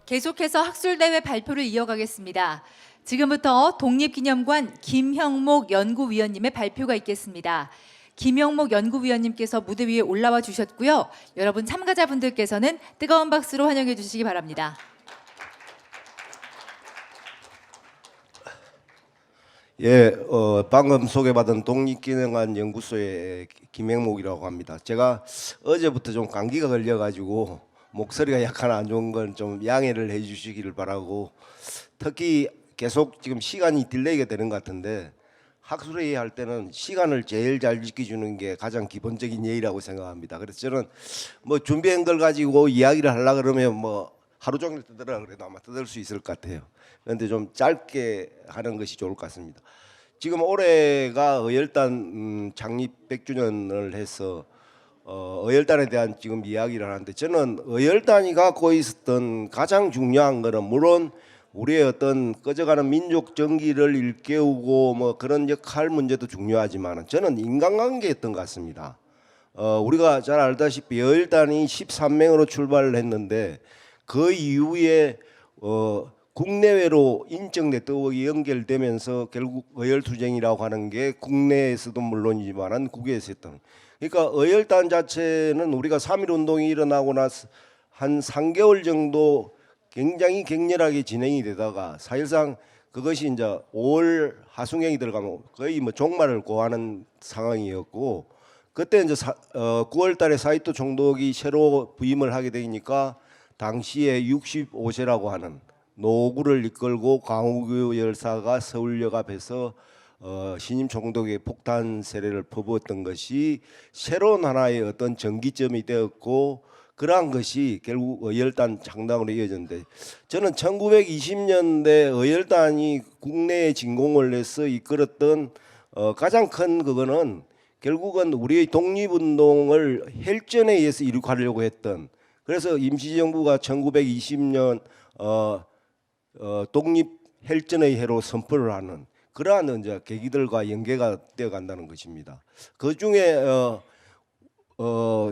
계속해서 학술대회 발표를 이어가겠습니다. 지금부터 독립기념관 김형목 연구위원님의 발표가 있겠습니다. 김형목 연구위원님께서 무대 위에 올라와 주셨고요. 여러분 참가자분들께서는 뜨거운 박수로 환영해 주시기 바랍니다. 방금 소개받은 독립기념관 연구소의 김형목이라고 합니다. 제가 어제부터 좀 감기가 걸려가지고 목소리가 약간 안 좋은 건 좀 양해를 해주시기를 바라고, 특히 계속 지금 시간이 딜레이가 되는 것 같은데 학술회의 할 때는 시간을 제일 잘 지켜주는 게 가장 기본적인 예의라고 생각합니다. 그래서 저는 뭐 준비한 걸 가지고 이야기를 하려 그러면 뭐 하루 종일 떠들라 그래도 아마 떠들 수 있을 것 같아요. 그런데 좀 짧게 하는 것이 좋을 것 같습니다. 지금 올해가 어열단 창립 100주년을 해서 어열단에 대한 지금 이야기를 하는데, 저는 어열단이 갖고 있었던 가장 중요한 거는 물론 우리의 어떤 꺼져가는 민족 정기를 일깨우고 뭐 그런 역할 문제도 중요하지만 저는 인간관계였던 것 같습니다. 우리가 잘 알다시피 어열단이 13명으로 출발을 했는데 그 이후에 국내외로 인적 네트워크가 연결되면서 결국 어열투쟁이라고 하는 게 국내에서도 물론이지만 국외에서 했던, 그러니까 어열단 자체는 우리가 3.1 운동이 일어나고 나서 한 3개월 정도 굉장히 격렬하게 진행이 되다가 사실상 그것이 이제 5월 하순경이 들어가면 거의 뭐 종말을 고하는 상황이었고, 그때 이제 9월 달에 사이토 총독이 새로 부임을 하게 되니까 당시에 65세라고 하는 노구를 이끌고 광우교 열사가 서울역 앞에서 신임 총독의 폭탄 세례를 퍼부었던 것이 새로운 하나의 어떤 전기점이 되었고, 그러한 것이 결국 어열단 창당으로 이어졌는데, 저는 1920년대 어열단이 국내에 진공을 해서 이끌었던 가장 큰 그거는 결국은 우리의 독립운동을 혈전에 의해서 이룩하려고 했던, 그래서 임시정부가 1920년 독립혈전의 해로 선포를 하는 그러한 이제 계기들과 연계가 되어 간다는 것입니다. 그 중에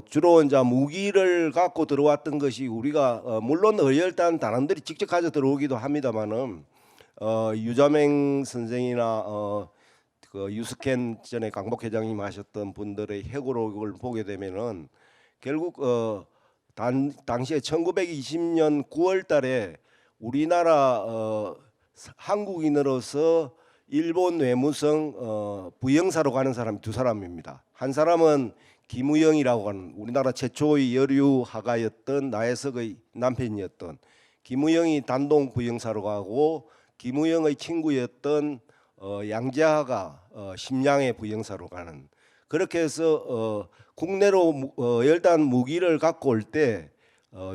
주로 이제 무기를 갖고 들어왔던 것이 우리가 물론 어열단 단원들이 직접 가져 들어오기도 합니다만은 유자맹 선생이나 그 유스캔 전에 강복 회장님 하셨던 분들의 회고록을 보게 되면은 결국 당시에 1920년 9월달에 우리나라 한국인으로서 일본 외무성 부영사로 가는 사람이 두 사람입니다. 한 사람은 김우영이라고 하는 우리나라 최초의 여류 화가였던 나혜석의 남편이었던 김우영이 단동 부영사로 가고, 김우영의 친구였던 양재하가 심양의 부영사로 가는, 그렇게 해서 국내로 열단 무기를 갖고 올 때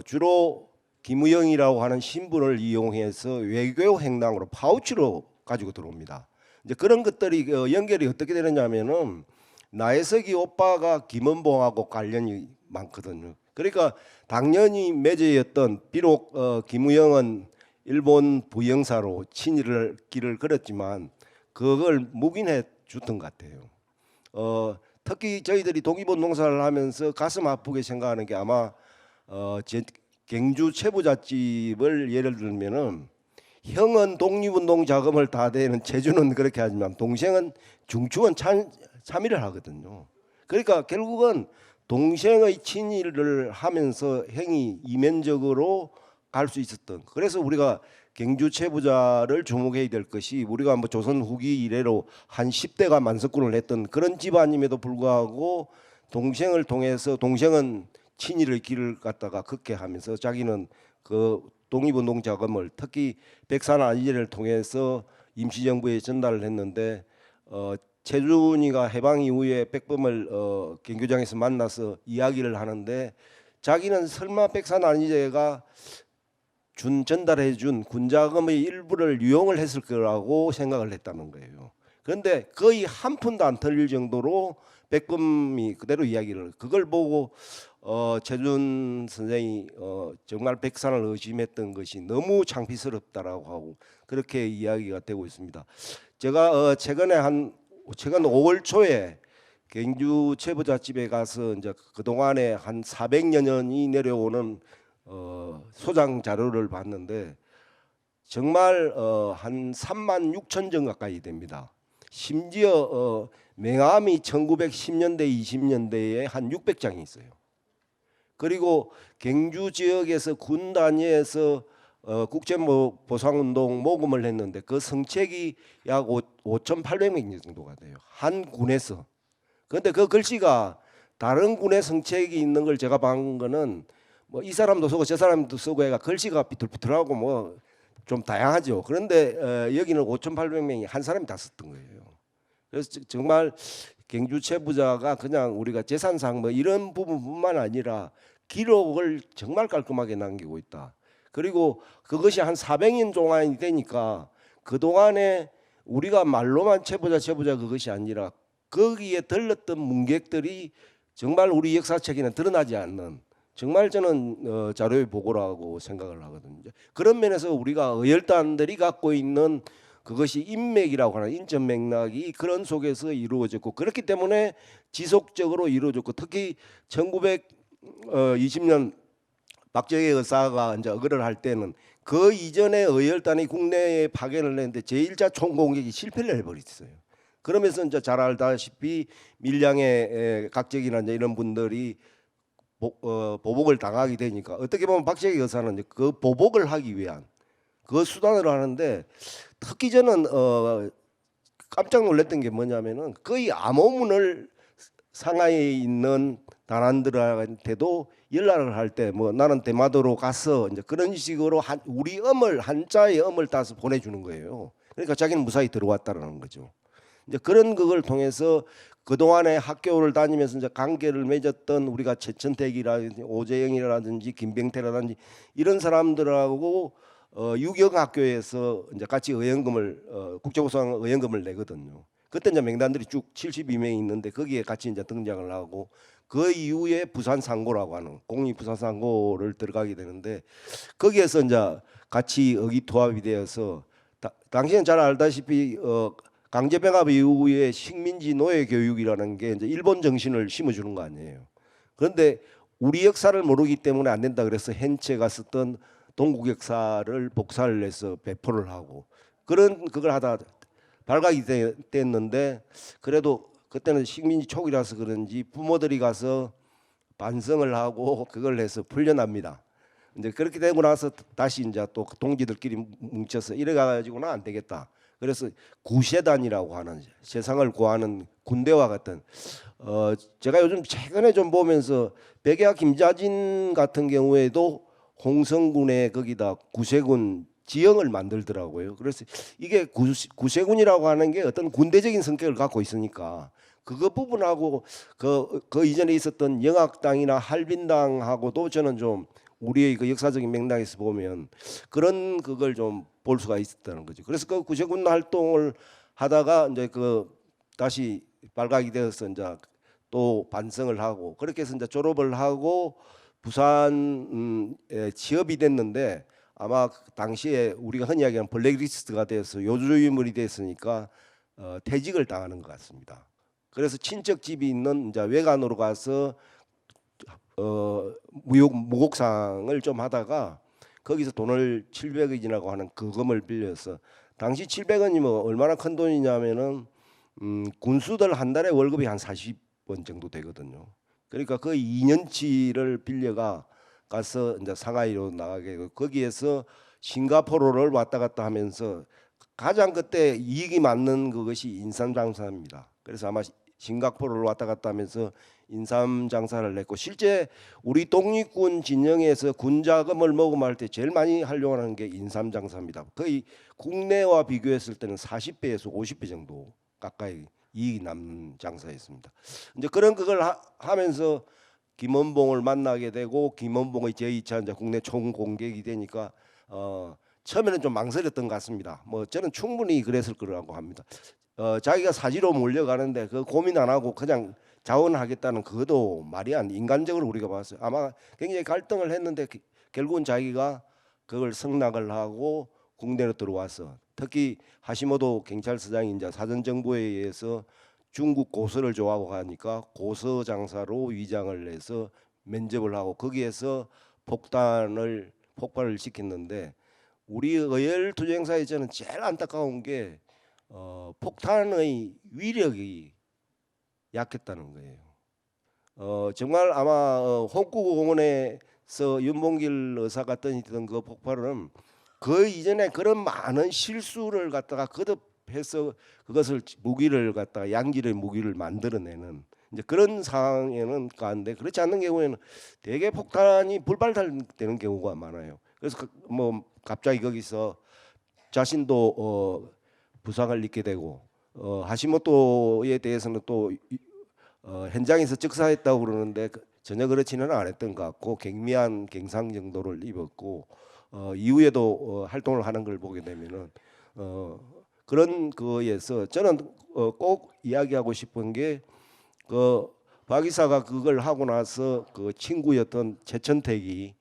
주로 김우영이라고 하는 신분을 이용해서 외교 행랑으로 파우치로 가지고 들어옵니다. 이제 그런 것들이 연결이 어떻게 되느냐면은 나혜석이 오빠가 김은봉하고 관련이 많거든요. 그러니까 당연히 매제였던, 비록 김우영은 일본 부영사로 친일을 길을 걸었지만 그걸 묵인해 줬던 것 같아요. 특히 저희들이 독립운동사를 하면서 가슴 아프게 생각하는 게 아마 경주 최부잣집을 예를 들면은 형은 독립운동 자금을 다 대는 제주는 그렇게 하지만 동생은 중추원 참여를 하거든요. 그러니까 결국은 동생의 친일을 하면서 형이 이면적으로 갈 수 있었던, 그래서 우리가 경주 최부자를 주목해야 될 것이 우리가 뭐 조선 후기 이래로 한 10대가 만석군을 했던 그런 집안임에도 불구하고 동생을 통해서, 동생은 친일의 길을 갖다가 걷게 하면서 자기는 그 독립운동 자금을 특히 백산 안희제를 통해서 임시정부에 전달을 했는데 최준이가 해방 이후에 백범을 경교장에서 만나서 이야기를 하는데 자기는 설마 백산 안희제가 전달해 준 군자금의 일부를 유용을 했을 거라고 생각을 했다는 거예요. 그런데 거의 한 푼도 안 털릴 정도로 백범이 그대로 이야기를, 그걸 보고 최준 선생이 정말 백산을 의심했던 것이 너무 창피스럽다라고 하고 그렇게 이야기가 되고 있습니다. 제가 최근 5월 초에 경주 최부잣집에 가서 이제 그 동안에 한 400여 년이 내려오는 소장 자료를 봤는데 정말 한 3만 6천 정 가까이 됩니다. 심지어 명함이 1910년대 20년대에 한 600장이 있어요. 그리고 경주 지역에서 군 단위에서 국제보상운동 모금을 했는데 그 성책이 약 5,800명 정도가 돼요. 한 군에서. 그런데 그 글씨가 다른 군의 성책이 있는 걸 제가 본 거는 뭐 이 사람도 쓰고 저 사람도 쓰고 해가 글씨가 비틀비틀하고 뭐 좀 다양하죠. 그런데 여기는 5,800명이 한 사람이 다 썼던 거예요. 그래서 정말 경주 체부자가 그냥 우리가 재산상 뭐 이런 부분뿐만 아니라 기록을 정말 깔끔하게 남기고 있다. 그리고 그것이 한 400년 동안이 되니까 그 동안에 우리가 말로만 체부자 그것이 아니라 거기에 들렀던 문객들이 정말 우리 역사책에는 드러나지 않는 정말 저는 자료의 보고라고 생각을 하거든요. 그런 면에서 우리가 어열단들이 갖고 있는 그것이 인맥이라고 하는 인적 맥락이 그런 속에서 이루어졌고 그렇기 때문에 지속적으로 이루어졌고 특히 1920년 박정희 의사가 이제 어그를 할 때는 그 이전에 어열단이 국내에 파견을 했는데 제1차 총공격이 실패를 해버렸어요. 그러면서 이제 잘 알다시피 밀양의 각적이나 이제 이런 분들이 보복을 당하게 되니까 어떻게 보면 박정희 여사는 이제 그 보복을 하기 위한 그 수단으로 하는데 특히 저는 깜짝 놀랐던 게 뭐냐면은 거의 암호문을 상하이에 있는 단원들한테도 연락을 할 때 뭐 나는 대마도로 가서 이제 그런 식으로 우리 엄을 한자의 엄을 따서 보내주는 거예요. 그러니까 자기는 무사히 들어왔다라는 거죠. 이제 그런 그걸 통해서 그 동안에 학교를 다니면서 이제 관계를 맺었던 우리가 최천택이라든지 오재영이라든지 김병태라든지 이런 사람들하고 유경학교에서 이제 같이 의원금을 국제보상 의원금을 내거든요. 그때 이제 명단들이 쭉 72명이 있는데 거기에 같이 이제 등장을 하고 그 이후에 부산 상고라고 하는 공립 부산 상고를 들어가게 되는데 거기에서 이제 같이 의기투합이 되어서 당신은 잘 알다시피 강제병합 이후에 식민지 노예 교육이라는 게 이제 일본 정신을 심어주는 거 아니에요. 그런데 우리 역사를 모르기 때문에 안 된다 그래서 헨체가 썼던 동국 역사를 복사를 해서 배포를 하고 그런 그걸 하다 발각이 됐는데 그래도 그때는 식민지 초기라서 그런지 부모들이 가서 반성을 하고 그걸 해서 풀려납니다. 이제 그렇게 되고 나서 다시 이제 또 동지들끼리 뭉쳐서 이래 가지고는 안 되겠다. 그래서 구세단이라고 하는 세상을 구하는 군대와 같은 제가 요즘 최근에 좀 보면서 백야 김자진 같은 경우에도 홍성군에 거기다 구세군 지형을 만들더라고요. 그래서 이게 구세군이라고 하는 게 어떤 군대적인 성격을 갖고 있으니까 그거 부분하고 그 이전에 있었던 영악당이나 할빈당하고도 저는 좀 우리의 그 역사적인 맥락에서 보면 그런 그걸 좀 볼 수가 있었다는 거죠. 그래서 그 구세군 활동을 하다가 이제 그 다시 발각이 되어서 이제 또 반성을 하고 그렇게 해서 이제 졸업을 하고 부산에 취업이 됐는데 아마 당시에 우리가 흔히 이야기하는 블랙리스트가 돼서 요주유물이 됐으니까 퇴직을 당하는 것 같습니다. 그래서 친척 집이 있는 이제 외관으로 가서 무곡상을 좀 하다가 거기서 돈을 700원이라고 하는 거금을 빌려서 당시 700원이면 얼마나 큰 돈이냐면은 군수들 한 달에 월급이 한 40원 정도 되거든요. 그러니까 그 2년치를 빌려가 가서 이제 상하이로 나가게 되고 거기에서 싱가포르를 왔다 갔다 하면서 가장 그때 이익이 많는 그것이 인삼 장사입니다. 그래서 아마 싱가포르를 왔다 갔다 하면서 인삼 장사를 했고 실제 우리 독립군 진영에서 군 자금을 모금할 때 제일 많이 활용하는 게 인삼 장사입니다. 거의 국내와 비교했을 때는 40배에서 50배 정도 가까이 이익이 남는 장사였습니다. 이제 그런 그걸 하면서 김원봉을 만나게 되고 김원봉의 제2차 이제 국내 총공격이 되니까 처음에는 좀 망설였던 것 같습니다. 뭐 저는 충분히 그랬을 거라고 합니다. 자기가 사지로 몰려가는데 그 고민 안 하고 그냥 자원하겠다는 그것도 말이 안 인간적으로 우리가 봤어요. 아마 굉장히 갈등을 했는데 결국은 자기가 그걸 승낙을 하고 국내로 들어와서 특히 하시모토 경찰서장이 이제 사전 정보에 의해서 중국 고서를 좋아하고 하니까 고서 장사로 위장을 해서 면접을 하고 거기에서 폭발을 시켰는데 우리 의열투쟁사에 저는 제일 안타까운 게 폭탄의 위력이 약했다는 거예요. 정말 아마 홍구공원에서 윤봉길 의사가 던졌던 그 폭발은 그 이전에 그런 많은 실수를 갖다가 거듭해서 그것을 무기를 갖다가 양질의 무기를 만들어내는 이제 그런 상황에는 가는데 그렇지 않는 경우에는 대개 폭탄이 불발되는 경우가 많아요. 그래서 뭐 갑자기 거기서 자신도 부상을 입게 되고 하시모토에 대해서는 또 현장에서 즉사했다고 그러는데 전혀 그렇지는 않았던 것 같고 경미한 경상 정도를 입었고 이후에도 활동을 하는 걸 보게 되면은 그런 거에서 저는 꼭 이야기하고 싶은 게 그 박 이사가 그걸 하고 나서 그 친구였던 최천택이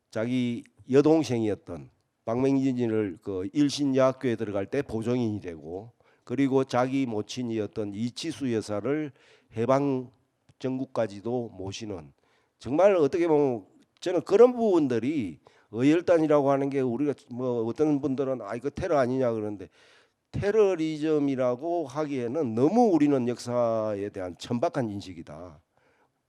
자기 여동생이었던 박맹진을 그 일신여학교에 들어갈 때 보정인이 되고 그리고 자기 모친이었던 이치수 여사를 해방 전국까지도 모시는 정말 어떻게 보면 저는 그런 부분들이 의열단이라고 하는 게 우리가 뭐 어떤 분들은 아 이거 테러 아니냐 그러는데 테러리즘이라고 하기에는 너무 우리는 역사에 대한 천박한 인식이다.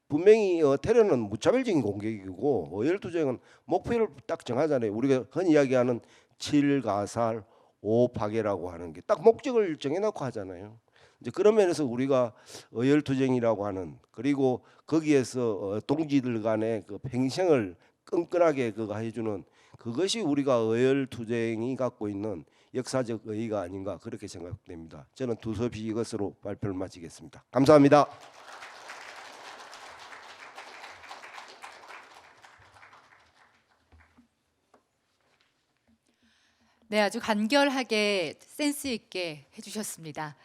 분명히 테러는 무차별적인 공격이고 의열투쟁은 목표를 딱 정하잖아요. 우리가 흔히 이야기하는 7가살 5파괴라고 하는 게 딱 목적을 정해놓고 하잖아요. 이제 그런 면에서 우리가 의열투쟁이라고 하는 그리고 거기에서 동지들 간의 그 평생을 끈끈하게 그거 해주는 그것이 우리가 의열투쟁이 갖고 있는 역사적 의의가 아닌가 그렇게 생각됩니다. 저는 두서없이 이것으로 발표를 마치겠습니다. 감사합니다. 네, 아주 간결하게 센스 있게 해주셨습니다.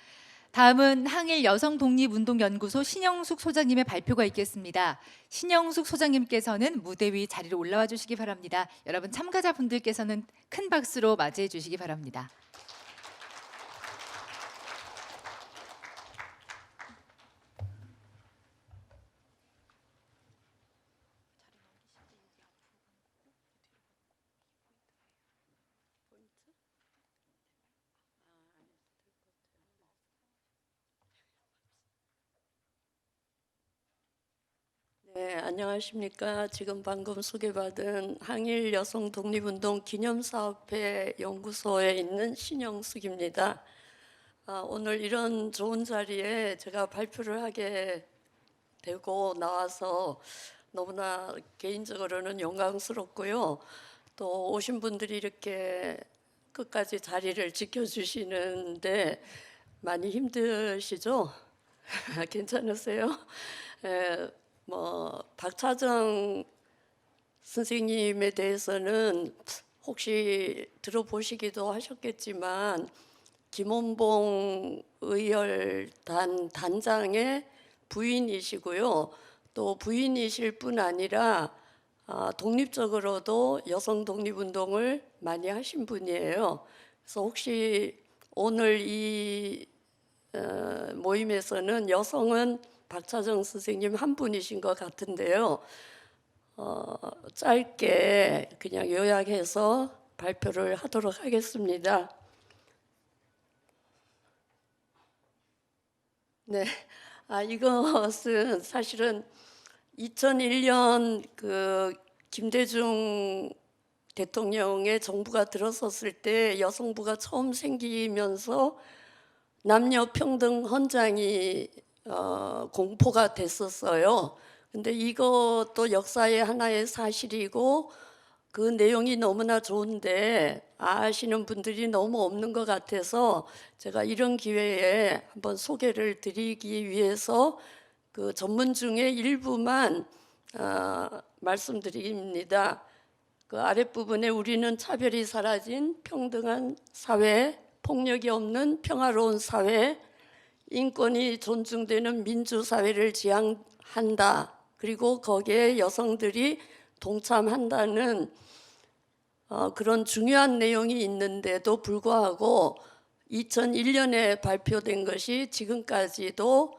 다음은 항일 여성독립운동연구소 신영숙 소장님의 발표가 있겠습니다. 신영숙 소장님께서는 무대 위 자리로 올라와 주시기 바랍니다. 여러분 참가자분들께서는 큰 박수로 맞이해 주시기 바랍니다. 네, 안녕하십니까. 지금 방금 소개받은 항일 여성 독립운동 기념사업회 연구소에 있는 신영숙입니다. 오늘 이런 좋은 자리에 제가 발표를 하게 되고 나와서 너무나 개인적으로는 영광스럽고요. 또 오신 분들이 이렇게 끝까지 자리를 지켜주시는데 많이 힘드시죠? 괜찮으세요? 박차정 선생님에 대해서는 혹시 들어보시기도 하셨겠지만 김원봉 의열단 단장의 부인이시고요. 또 부인이실 뿐 아니라 독립적으로도 여성 독립운동을 많이 하신 분이에요. 그래서 혹시 오늘 이 모임에서는 여성은 박차정 선생님 한 분이신 것 같은데요. 짧게 그냥 요약해서 발표를 하도록 하겠습니다. 네, 이것은 사실은 2001년 그 김대중 대통령의 정부가 들어섰을 때 여성부가 처음 생기면서 남녀 평등 헌장이 공포가 됐었어요. 근데 이것도 역사의 하나의 사실이고 그 내용이 너무나 좋은데 아시는 분들이 너무 없는 것 같아서 제가 이런 기회에 한번 소개를 드리기 위해서 그 전문 중에 일부만 말씀드립니다. 그 아랫부분에 우리는 차별이 사라진 평등한 사회, 폭력이 없는 평화로운 사회, 인권이 존중되는 민주사회를 지향한다. 그리고 거기에 여성들이 동참한다는 그런 중요한 내용이 있는데도 불구하고 2001년에 발표된 것이 지금까지도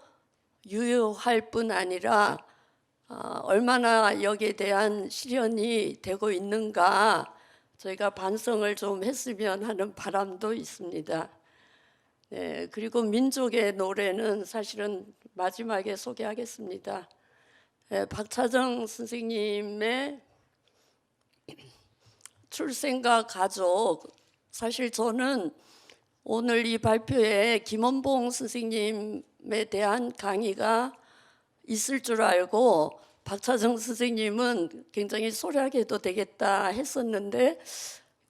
유효할 뿐 아니라 얼마나 여기에 대한 실현이 되고 있는가 저희가 반성을 좀 했으면 하는 바람도 있습니다. 네, 그리고 민족의 노래는 사실은 마지막에 소개하겠습니다. 네, 박차정 선생님의 출생과 가족, 사실 저는 오늘 이 발표에 김원봉 선생님에 대한 강의가 있을 줄 알고 박차정 선생님은 굉장히 소략해도 되겠다 했었는데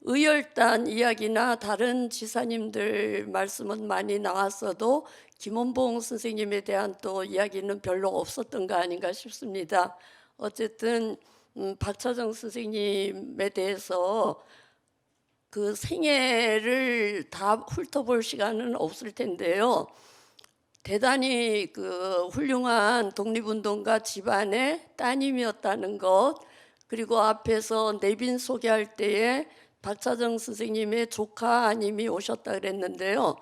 의열단 이야기나 다른 지사님들 말씀은 많이 나왔어도 김원봉 선생님에 대한 또 이야기는 별로 없었던 거 아닌가 싶습니다. 어쨌든 박차정 선생님에 대해서 그 생애를 다 훑어볼 시간은 없을 텐데요. 대단히 그 훌륭한 독립운동가 집안의 따님이었다는 것, 그리고 앞에서 내빈 소개할 때에 박차정 선생님의 조카님이 오셨다 그랬는데요.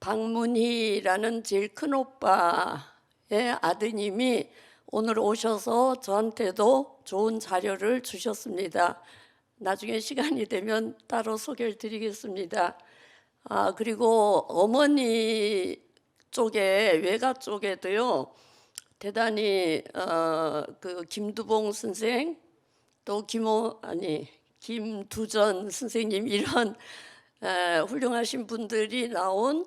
박문희라는 제일 큰 오빠의 아드님이 오늘 오셔서 저한테도 좋은 자료를 주셨습니다. 나중에 시간이 되면 따로 소개를 드리겠습니다. 그리고 어머니 쪽에 외가 쪽에도요 대단히 그 김두봉 선생 또 김두전 선생님 이런 훌륭하신 분들이 나온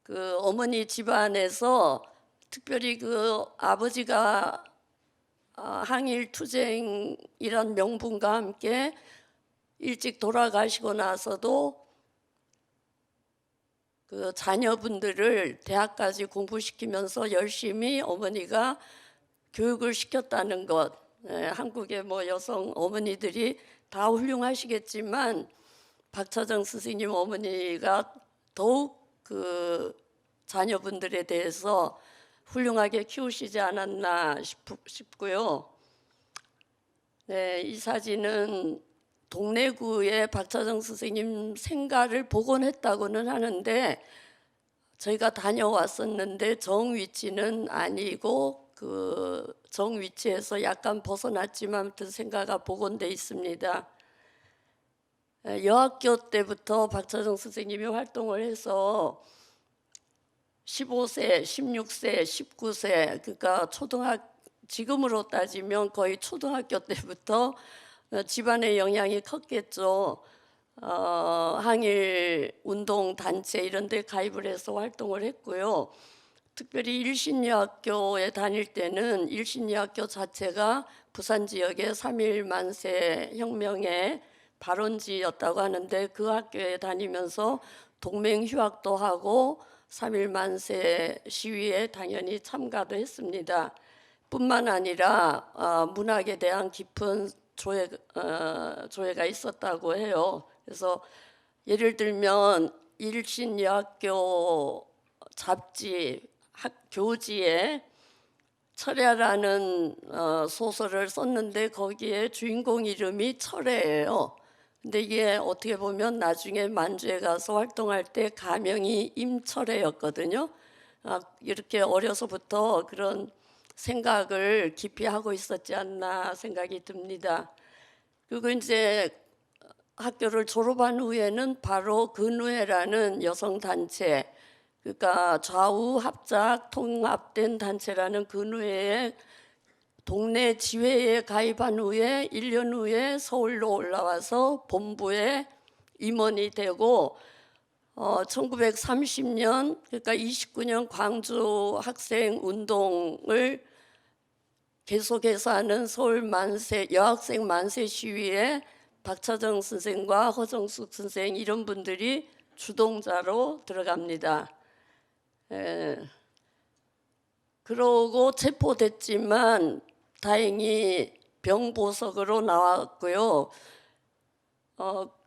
그 어머니 집안에서 특별히 그 아버지가 항일 투쟁이란 명분과 함께 일찍 돌아가시고 나서도 그 자녀분들을 대학까지 공부시키면서 열심히 어머니가 교육을 시켰다는 것, 한국의 뭐 여성 어머니들이 다 훌륭하시겠지만 박차정 선생님 어머니가 더욱 그 자녀분들에 대해서 훌륭하게 키우시지 않았나 싶고요. 네, 이 사진은 동래구에 박차정 선생님 생가를 복원했다고는 하는데 저희가 다녀왔었는데 정 위치는 아니고 그 정 위치에서 약간 벗어났지만 아무튼 생가가 복원돼 있습니다. 여학교 때부터 박차정 선생님이 활동을 해서 15세, 16세, 19세 그러니까 지금으로 따지면 거의 초등학교 때부터 집안의 영향이 컸겠죠. 항일 운동 단체 이런 데 가입을 해서 활동을 했고요. 특별히 일신여학교에 다닐 때는 일신여학교 자체가 부산 지역의 3.1 만세 혁명의 발원지였다고 하는데 그 학교에 다니면서 동맹 휴학도 하고 3.1 만세 시위에 당연히 참가도 했습니다. 뿐만 아니라 문학에 대한 깊은 조예가 있었다고 해요. 그래서 예를 들면 일신여학교 잡지 교지에 철야라는 소설을 썼는데 거기에 주인공 이름이 철야예요. 근데 이게 어떻게 보면 나중에 만주에 가서 활동할 때 가명이 임철야였거든요. 이렇게 어려서부터 그런 생각을 깊이 하고 있었지 않나 생각이 듭니다. 그리고 이제 학교를 졸업한 후에는 바로 근우회라는 여성단체, 그러니까 좌우 합작 통합된 단체라는 근우회에 동네 지회에 가입한 후에 1년 후에 서울로 올라와서 본부에 임원이 되고 1930년 그러니까 29년 광주 학생 운동을 계속해서 하는 서울 만세 여학생 만세 시위에 박차정 선생과 허정숙 선생 이런 분들이 주동자로 들어갑니다. 그러고 체포됐지만 다행히 병보석으로 나왔고요.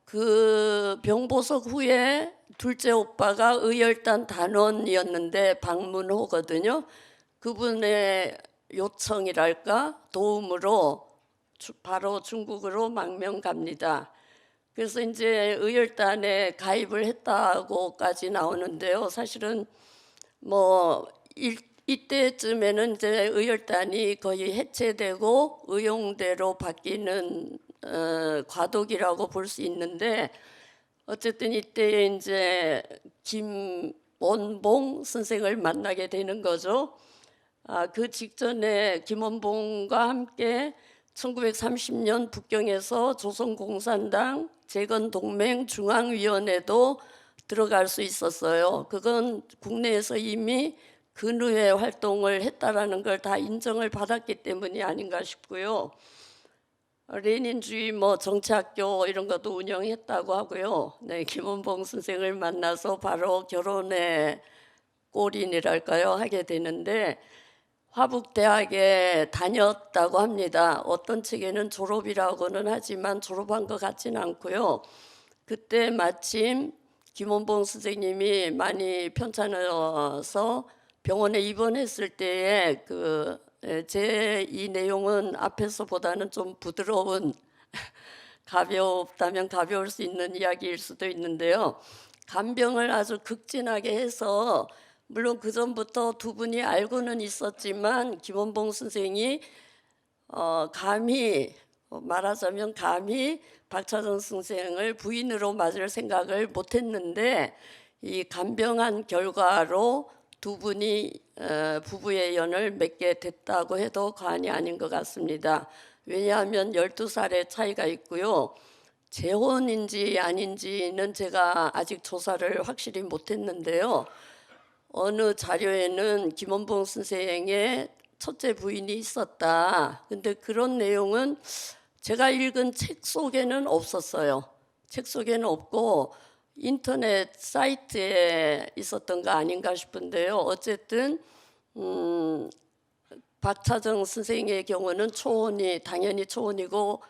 그 병보석 후에 둘째 오빠가 의열단 단원이었는데 박문호거든요. 그분의 요청이랄까 도움으로 바로 중국으로 망명 갑니다. 그래서 이제 의열단에 가입을 했다고까지 나오는데요. 사실은 뭐 이때쯤에는 이제 의열단이 거의 해체되고 의용대로 바뀌는 과도기라고 볼 수 있는데, 어쨌든 이때 이제 김원봉 선생을 만나게 되는 거죠. 그 직전에 김원봉과 함께 1930년 북경에서 조선공산당 재건동맹 중앙위원회도 들어갈 수 있었어요. 그건 국내에서 이미 근의회 활동을 했다라는 걸 다 인정을 받았기 때문이 아닌가 싶고요. 레닌주의 정치학교 이런 것도 운영했다고 하고요. 네, 김원봉 선생을 만나서 바로 결혼의 골인이랄까요 하게 되는데, 화북대학에 다녔다고 합니다. 어떤 책에는 졸업이라고는 하지만 졸업한 것 같지는 않고요. 그때 마침 김원봉 선생님이 많이 편찮아서 병원에 입원했을 때에 제 이 내용은 앞에서보다는 좀 부드러운 가볍다면 가벼울 수 있는 이야기일 수도 있는데요. 간병을 아주 극진하게 해서, 물론 그 전부터 두 분이 알고는 있었지만 김원봉 선생이 말하자면 감히 박차정 선생을 부인으로 맞을 생각을 못했는데, 이 간병한 결과로 두 분이 부부의 연을 맺게 됐다고 해도 과언이 아닌 것 같습니다. 왜냐하면 12살의 차이가 있고요. 재혼인지 아닌지는 제가 아직 조사를 확실히 못했는데요. 어느 자료에는 김원봉 선생의 첫째 부인이 있었다. 근데 그런 내용은 제가 읽은 책 속에는 없었어요. 책 속에는 없고 인터넷 사이트에 있었던 거 아닌가 싶은데요. 어쨌든 박차정 선생의 경우는 당연히 초혼이고,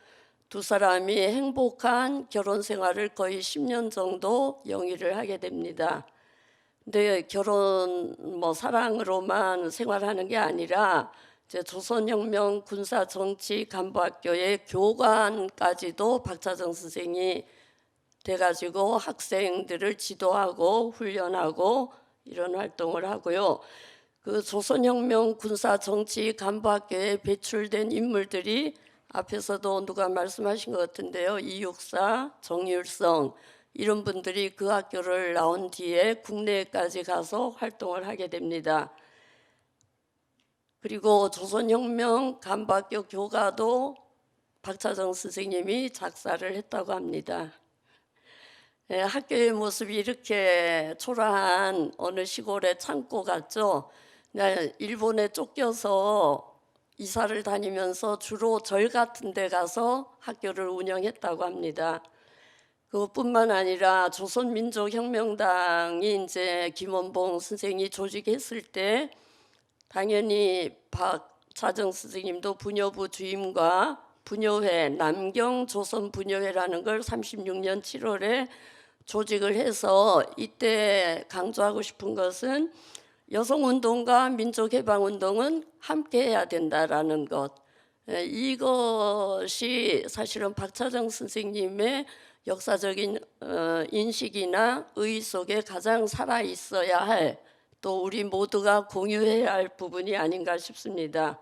두 사람이 행복한 결혼 생활을 거의 10년 정도 영위를 하게 됩니다. 근데 결혼 사랑으로만 생활하는 게 아니라 이제 조선혁명 군사정치간부학교의 교관까지도 박차정 선생이 돼가지고 학생들을 지도하고 훈련하고 이런 활동을 하고요. 그 조선혁명 군사정치간부학교에 배출된 인물들이 앞에서도 누가 말씀하신 것 같은데요. 이육사, 정율성 이런 분들이 그 학교를 나온 뒤에 국내까지 가서 활동을 하게 됩니다. 그리고 조선혁명 간부학교 교가도 박차정 선생님이 작사를 했다고 합니다. 학교의 모습이 이렇게 초라한 어느 시골의 창고 같죠. 일본에 쫓겨서 이사를 다니면서 주로 절 같은 데 가서 학교를 운영했다고 합니다. 그것뿐만 아니라 조선민족혁명당이 이제 김원봉 선생이 조직했을 때 당연히 박차정 선생님도 부녀부 주임과 부녀회, 남경 조선 부녀회라는 걸 36년 7월에 조직을 해서, 이때 강조하고 싶은 것은 여성운동과 민족해방운동은 함께 해야 된다라는 것. 이것이 사실은 박차정 선생님의 역사적인 인식이나 의의 속에 가장 살아있어야 할, 또 우리 모두가 공유해야 할 부분이 아닌가 싶습니다.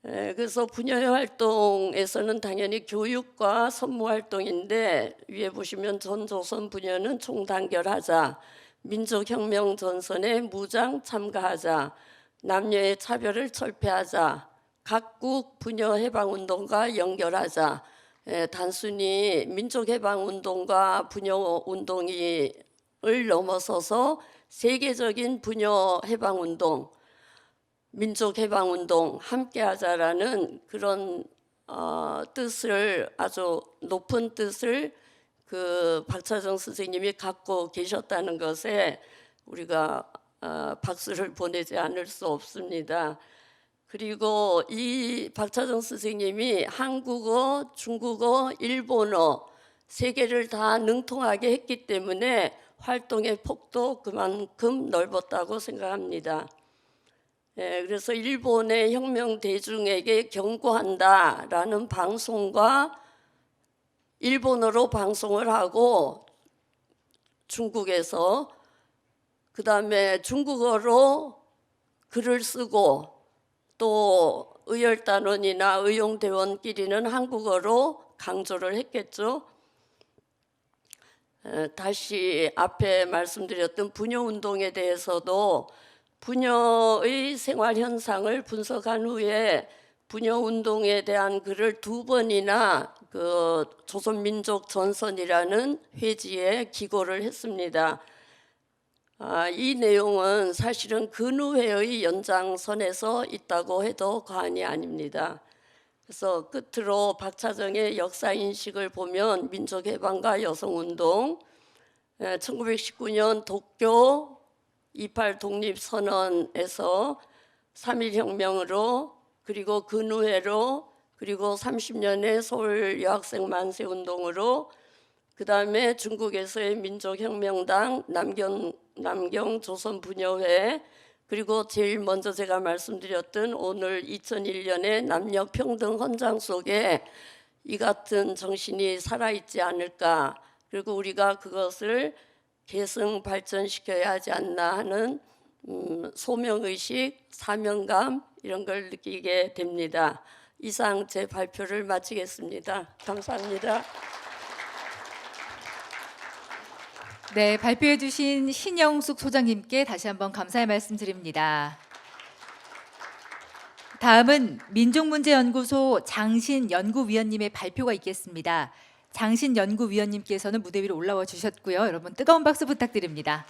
그래서 부녀회 활동에서는 당연히 교육과 선무 활동인데, 위에 보시면 전조선 부녀는 총단결하자, 민족혁명 전선에 무장 참가하자, 남녀의 차별을 철폐하자, 각국 부녀 해방운동과 연결하자. 단순히 민족해방운동과 부녀운동을 넘어서서 세계적인 부녀 해방운동, 민족해방운동 함께하자라는 그런 뜻을, 아주 높은 뜻을 박차정 선생님이 갖고 계셨다는 것에 우리가 박수를 보내지 않을 수 없습니다. 그리고 이 박차정 선생님이 한국어, 중국어, 일본어 세 개를 다 능통하게 했기 때문에 활동의 폭도 그만큼 넓었다고 생각합니다. 그래서 일본의 혁명 대중에게 경고한다라는 방송과 일본어로 방송을 하고, 중국에서 그 다음에 중국어로 글을 쓰고 또 의열단원이나 의용대원끼리는 한국어로 강조를 했겠죠. 다시 앞에 말씀드렸던 부녀운동에 대해서도 부녀의 생활 현상을 분석한 후에 부녀운동에 대한 글을 2번이나 그 조선민족전선이라는 회지에 기고를 했습니다. 이 내용은 사실은 근우회의 연장선에서 있다고 해도 과언이 아닙니다. 그래서 끝으로 박차정의 역사인식을 보면 민족해방과 여성운동, 1919년 도쿄 28 독립선언에서 3.1혁명으로 그리고 근우회로 그리고 30년의 서울 여학생 만세운동으로 그 다음에 중국에서의 민족혁명당 남경 조선부녀회 그리고 제일 먼저 제가 말씀드렸던 오늘 2001년의 남녀평등 헌장 속에 이 같은 정신이 살아있지 않을까, 그리고 우리가 그것을 계승 발전시켜야 하지 않나 하는 소명의식, 사명감 이런 걸 느끼게 됩니다. 이상 제 발표를 마치겠습니다. 감사합니다. 네, 발표해 주신 신영숙 소장님께 다시 한번 감사의 말씀드립니다. 다음은 민족문제연구소 장신 연구위원님의 발표가 있겠습니다. 장신 연구위원님께서는 무대 위로 올라와 주셨고요. 여러분 뜨거운 박수 부탁드립니다.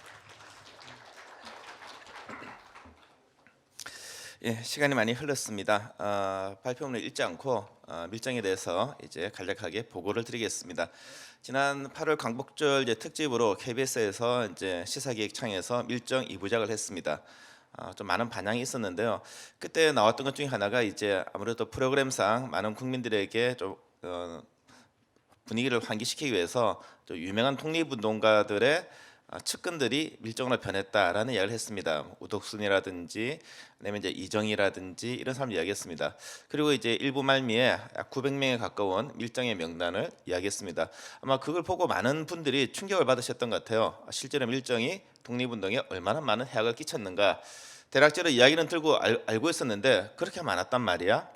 예, 시간이 많이 흘렀습니다. 발표문을 읽지 않고 밀정에 대해서 이제 간략하게 보고를 드리겠습니다. 지난 8월 광복절 특집으로 KBS에서 이제 시사기획창에서 밀정 2부작을 했습니다. 좀 많은 반향이 있었는데요. 그때 나왔던 것 중에 하나가 이제 아무래도 프로그램상 많은 국민들에게 좀 분위기를 환기시키기 위해서 좀 유명한 독립운동가들의 측근들이 밀정으로 변했다라는 이야기를 했습니다. 우덕순이라든지 아니면 이제 이정희라든지 이런 사람 이야기했습니다. 그리고 이제 일부 말미에 약 900명에 가까운 밀정의 명단을 이야기했습니다. 아마 그걸 보고 많은 분들이 충격을 받으셨던 것 같아요. 실제로 밀정이 독립운동에 얼마나 많은 해악을 끼쳤는가. 대략적으로 이야기는 들고 알고 있었는데 그렇게 많았단 말이야.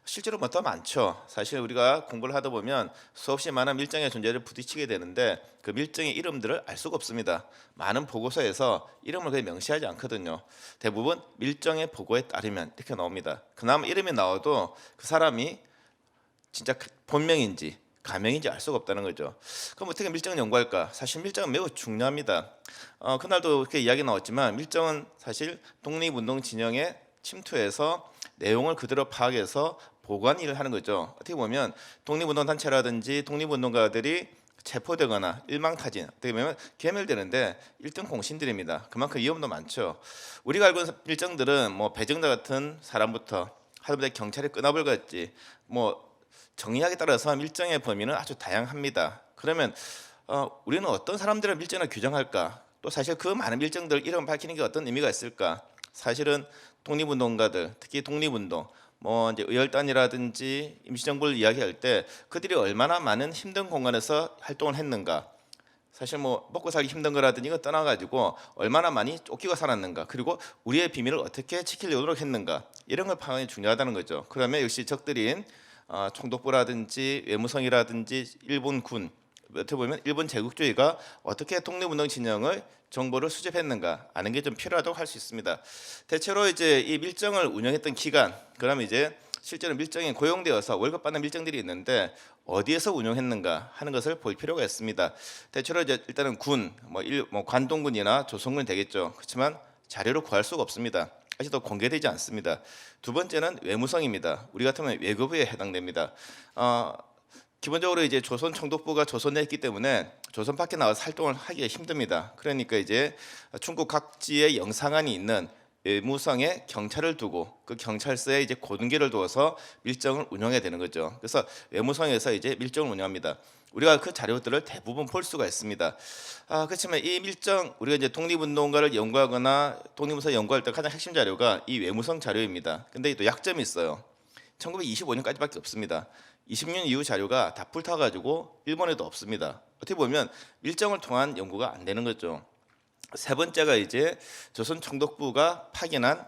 실제로 뭐 더 많죠. 사실 우리가 공부를 하다 보면 수없이 많은 밀정의 존재를 부딪히게 되는데 그 밀정의 이름들을 알 수가 없습니다. 많은 보고서에서 이름을 거의 명시하지 않거든요. 대부분 밀정의 보고에 따르면 이렇게 나옵니다. 그나마 이름이 나와도 그 사람이 진짜 본명인지 가명인지 알 수가 없다는 거죠. 그럼 어떻게 밀정을 연구할까? 사실 밀정은 매우 중요합니다. 그날도 이렇게 이야기 나왔지만 밀정은 사실 독립운동 진영에 침투해서 내용을 그대로 파악해서 보관 일을 하는 거죠. 어떻게 보면 독립운동 단체라든지 독립운동가들이 체포되거나 일망타진, 어떻게 보면 괴멸되는데 1등 공신들입니다. 그만큼 위험도 많죠. 우리가 알고 있는 밀정들은 뭐 배정자 같은 사람부터 하다못해 경찰이 끄나불 같지 뭐 정의학에 따라서 밀정의 범위는 아주 다양합니다. 그러면 우리는 어떤 사람들을 밀정을 규정할까? 또 사실 그 많은 밀정들 이름 밝히는 게 어떤 의미가 있을까? 사실은 독립운동가들, 특히 독립운동, 뭐 이제 의열단이라든지 임시정부를 이야기할 때 그들이 얼마나 많은 힘든 공간에서 활동을 했는가. 사실 뭐 먹고 살기 힘든 거라든지 이거 떠나가지고 얼마나 많이 쫓기고 살았는가. 그리고 우리의 비밀을 어떻게 지키려고 노력했는가. 이런 걸 파악이 중요하다는 거죠. 그러면 역시 적들인 총독부라든지 외무성이라든지 일본군, 어떻게 보면 일본 제국주의가 어떻게 독립운동 진영을 정보를 수집했는가 아는 게 좀 필요하다고 할 수 있습니다. 대체로 이제 이 밀정을 운영했던 기간, 그러면 이제 실제로 밀정에 고용되어서 월급 받는 밀정들이 있는데 어디에서 운영했는가 하는 것을 볼 필요가 있습니다. 대체로 이제 일단은 군, 뭐 관동군이나 조선군이 되겠죠. 그렇지만 자료를 구할 수가 없습니다. 아직도 공개되지 않습니다. 두 번째는 외무성입니다. 우리 같으면 외교부에 해당됩니다. 기본적으로 이제 조선 총독부가 조선에 있기 때문에 조선 밖에 나와서 활동을 하기가 힘듭니다. 그러니까 이제 중국 각지에 영상안이 있는 외무성에 경찰을 두고 그 경찰서에 이제 고등기를 두어서 밀정을 운영해야 되는 거죠. 그래서 외무성에서 이제 밀정을 운영합니다. 우리가 그 자료들을 대부분 볼 수가 있습니다. 그렇지만 이 밀정, 우리가 이제 독립운동가를 연구하거나 독립운동 연구할 때 가장 핵심 자료가 이 외무성 자료입니다. 근데 또 약점이 있어요. 1925년까지밖에 없습니다. 20년 이후 자료가 다 불타가지고 일본에도 없습니다. 어떻게 보면 밀정을 통한 연구가 안 되는 거죠. 세 번째가 이제 조선 총독부가 파견한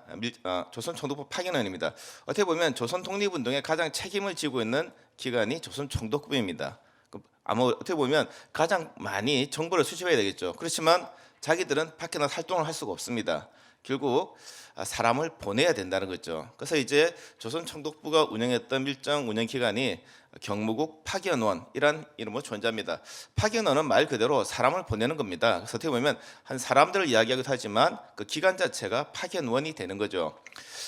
조선 총독부 파견원입니다. 어떻게 보면 조선 독립운동에 가장 책임을 지고 있는 기관이 조선 총독부입니다. 아마 어떻게 보면 가장 많이 정보를 수집해야 되겠죠. 그렇지만 자기들은 밖에 나가 활동을 할 수가 없습니다. 결국 사람을 보내야 된다는 거죠. 그래서 이제 조선 총독부가 운영했던 밀정 운영 기관이 경무국 파견원이란 이름으로 존재합니다. 파견원은 말 그대로 사람을 보내는 겁니다. 그래서 어떻게 보면 한 사람들을 이야기하기도 하지만 그 기관 자체가 파견원이 되는 거죠.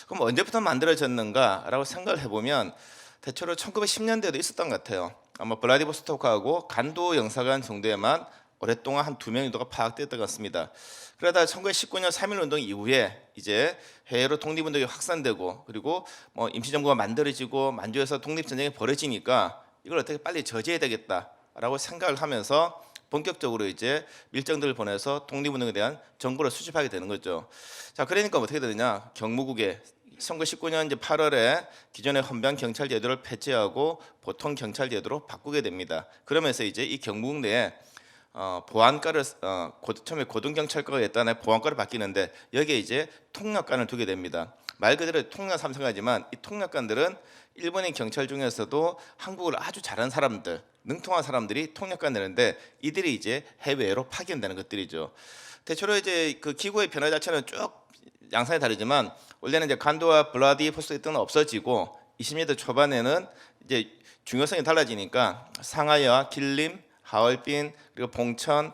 그럼 언제부터 만들어졌는가라고 생각을 해보면 대체로 1910년대에도 있었던 것 같아요. 아마 블라디보스토크하고 간도 영사관 정도에만 오랫동안 한 2명 정도가 파악됐던 것 같습니다. 그러다 1919년 3.1운동 이후에 이제 해외로 독립운동이 확산되고 그리고 뭐 임시정부가 만들어지고 만주에서 독립전쟁이 벌어지니까 이걸 어떻게 빨리 저지해야 되겠다라고 생각을 하면서 본격적으로 이제 밀정들을 보내서 독립운동에 대한 정보를 수집하게 되는 거죠. 자, 그러니까 어떻게 되느냐? 경무국에 1919년 이제 8월에 기존의 헌병 경찰 제도를 폐지하고 보통 경찰 제도로 바꾸게 됩니다. 그러면서 이제 이 경무국 내에 보안과를 처음에 고등경찰과가 있다가 보안과를 바뀌는데 여기에 이제 통역관을 두게 됩니다. 말 그대로 통역 삼성하지만 이 통역관들은 일본인 경찰 중에서도 한국어를 아주 잘하는 사람들, 능통한 사람들이 통역관 되는데 이들이 이제 해외로 파견되는 것들이죠. 대체로 이제 그 기구의 변화 자체는 쭉 양상이 다르지만 원래는 이제 간도와 블라디보스토크는 없어지고 20년대 초반에는 이제 중요성이 달라지니까 상하이와 길림, 하얼빈 그리고 봉천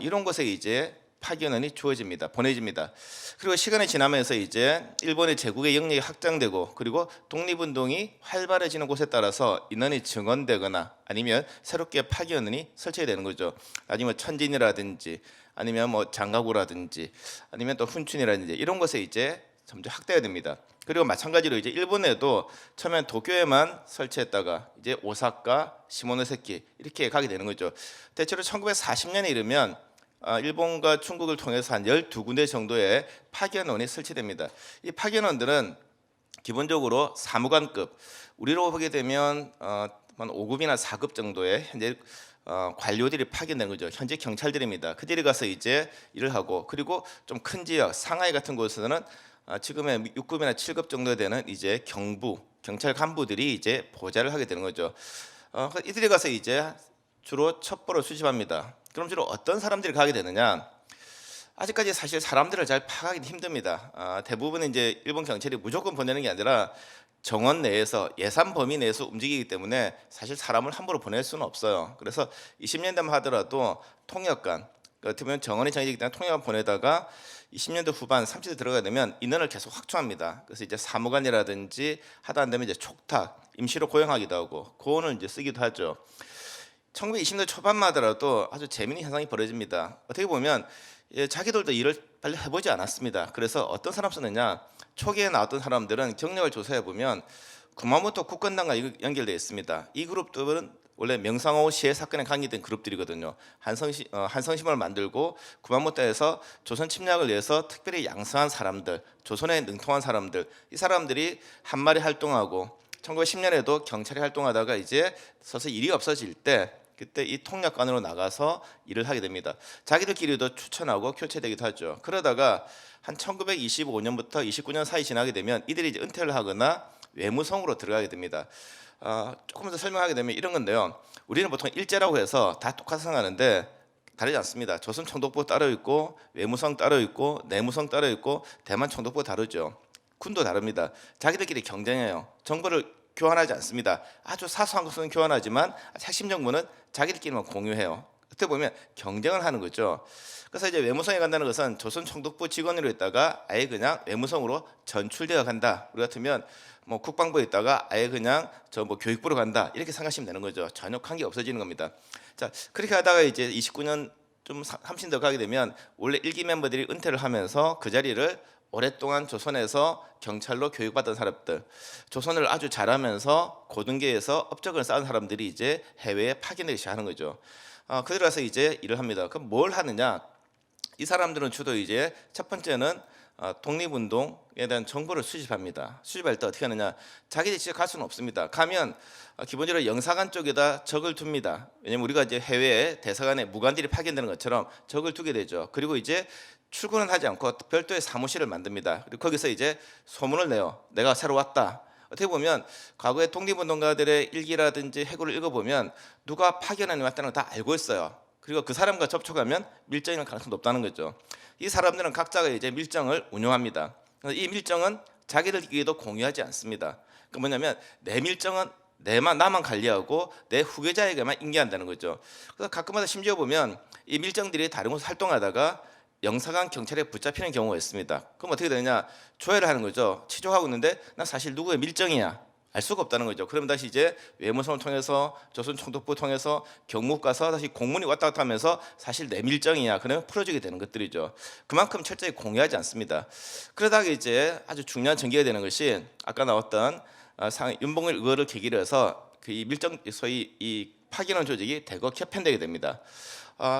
이런 곳에 이제 파견원이 주어집니다. 보내집니다. 그리고 시간이 지나면서 이제 일본의 제국의 영역이 확장되고 그리고 독립운동이 활발해지는 곳에 따라서 인원이 증원되거나 아니면 새롭게 파견원이 설치되는 거죠. 아니면 천진이라든지 아니면 뭐 장가구라든지 아니면 또 훈춘이라든지 이런 곳에 이제 점점 확대가 됩니다. 그리고 마찬가지로 이제 일본에도 처음엔 도쿄에만 설치했다가 이제 오사카, 시모노세키 이렇게 가게 되는 거죠. 대체로 1940년에 이르면 일본과 중국을 통해서 한 12군데 정도의 파견원이 설치됩니다. 이 파견원들은 기본적으로 사무관급, 우리로 보게 되면 한 5급이나 4급 정도의 현재 관료들이 파견된 거죠. 현재 경찰들입니다. 그들이 가서 이제 일을 하고 그리고 좀 큰 지역, 상하이 같은 곳에서는 지금의 6급이나 7급 정도 되는 이제 경부, 경찰 간부들이 이제 보좌를 하게 되는 거죠. 이들이 가서 이제 주로 첩보를 수집합니다. 그럼 주로 어떤 사람들이 가게 되느냐? 아직까지 사실 사람들을 잘 파악하기 힘듭니다. 대부분 이제 일본 경찰이 무조건 보내는 게 아니라 정원 내에서 예산 범위 내에서 움직이기 때문에 사실 사람을 함부로 보낼 수는 없어요. 그래서 20년대만 하더라도 통역관, 어떻게 보면 정원이 정해지기 때문에 통역관 보내다가 20년대 후반 30대 들어가게 되면 인원을 계속 확충합니다. 그래서 이제 사무관이라든지 하다 안 되면 이제 촉탁, 임시로 고용하기도 하고 고온을 이제 쓰기도 하죠. 1920년대 초반만 하더라도 아주 재미있는 현상이 벌어집니다. 어떻게 보면 자기들도 일을 빨리 해보지 않았습니다. 그래서 어떤 사람 쓰느냐? 초기에 나왔던 사람들은 경력을 조사해 보면 구마모토 국권당과 연결되어 있습니다. 이 그룹들은 원래 명상호 시해 사건에 관계된 그룹들이거든요. 한성심을 만들고 구마모토에서 조선 침략을 위해서 특별히 양성한 사람들, 조선에 능통한 사람들, 이 사람들이 한마리 활동하고 1910년에도 경찰이 활동하다가 이제 서서 일이 없어질 때 그때 이 통역관으로 나가서 일을 하게 됩니다. 자기들끼리도 추천하고 교체되기도 하죠. 그러다가 한 1925년부터 29년 사이 지나게 되면 이들이 이제 은퇴를 하거나 외무성으로 들어가게 됩니다. 조금 더 설명하게 되면 이런 건데요. 우리는 보통 일제라고 해서 다 똑같이 생각하는데 다르지 않습니다. 조선 총독부 따로 있고 외무성 따로 있고 내무성 따로 있고 대만 총독부 다르죠. 군도 다릅니다. 자기들끼리 경쟁해요. 정보를 교환하지 않습니다. 아주 사소한 것은 교환하지만 핵심 정보는 자기들끼리만 공유해요. 어떻게 보면 경쟁을 하는 거죠. 그래서 이제 외무성에 간다는 것은 조선 총독부 직원으로 있다가 아예 그냥 외무성으로 전출되어 간다. 우리 같으면 뭐 국방부에 있다가 아예 그냥 저 뭐 교육부로 간다. 이렇게 생각하시면 되는 거죠. 전혀 관계 없어지는 겁니다. 자, 그렇게 하다가 이제 29년 좀 30년 가게 되면 원래 1기 멤버들이 은퇴를 하면서 그 자리를 오랫동안 조선에서 경찰로 교육받은 사람들, 조선을 아주 잘하면서 고등계에서 업적을 쌓은 사람들이 이제 해외에 파견되기 시작하는 거죠. 그들 가서 이제 일을 합니다. 그럼 뭘 하느냐? 이 사람들은 주로 이제 첫 번째는 독립운동에 대한 정보를 수집합니다. 수집할 때 어떻게 하느냐? 자기들이 직접 갈 수는 없습니다. 가면 기본적으로 영사관 쪽에다 적을 둡니다. 왜냐면 우리가 이제 해외에 대사관에 무관들이 파견되는 것처럼 적을 두게 되죠. 그리고 이제 출근은 하지 않고 별도의 사무실을 만듭니다. 그리고 거기서 이제 소문을 내요. 내가 새로 왔다. 어떻게 보면 과거의 독립운동가들의 일기라든지 해고를 읽어보면 누가 파견원이 왔다는 걸 다 알고 있어요. 그리고 그 사람과 접촉하면 밀정일 가능성이 높다는 거죠. 이 사람들은 각자가 이제 밀정을 운영합니다. 이 밀정은 자기들끼리도 공유하지 않습니다. 그 뭐냐면 내 밀정은 나만 관리하고 내 후계자에게만 인계한다는 거죠. 그래서 가끔마다 심지어 보면 이 밀정들이 다른 곳에서 활동하다가 영사관 경찰에 붙잡히는 경우가 있습니다. 그럼 어떻게 되느냐? 조회를 하는 거죠. 치조하고 있는데 나 사실 누구의 밀정이야? 알 수가 없다는 거죠. 그러면 다시 이제 외무성을 통해서 조선총독부 통해서 경무 가서 다시 공문이 왔다 갔다 하면서 사실 내 밀정이야. 그러면 풀어주게 되는 것들이죠. 그만큼 철저히 공유하지 않습니다. 그러다가 이제 아주 중요한 전개가 되는 것이 아까 나왔던 윤봉일 의원을 계기로 해서 그 이 밀정 소위 이 파견원 조직이 대거 개편되게 됩니다.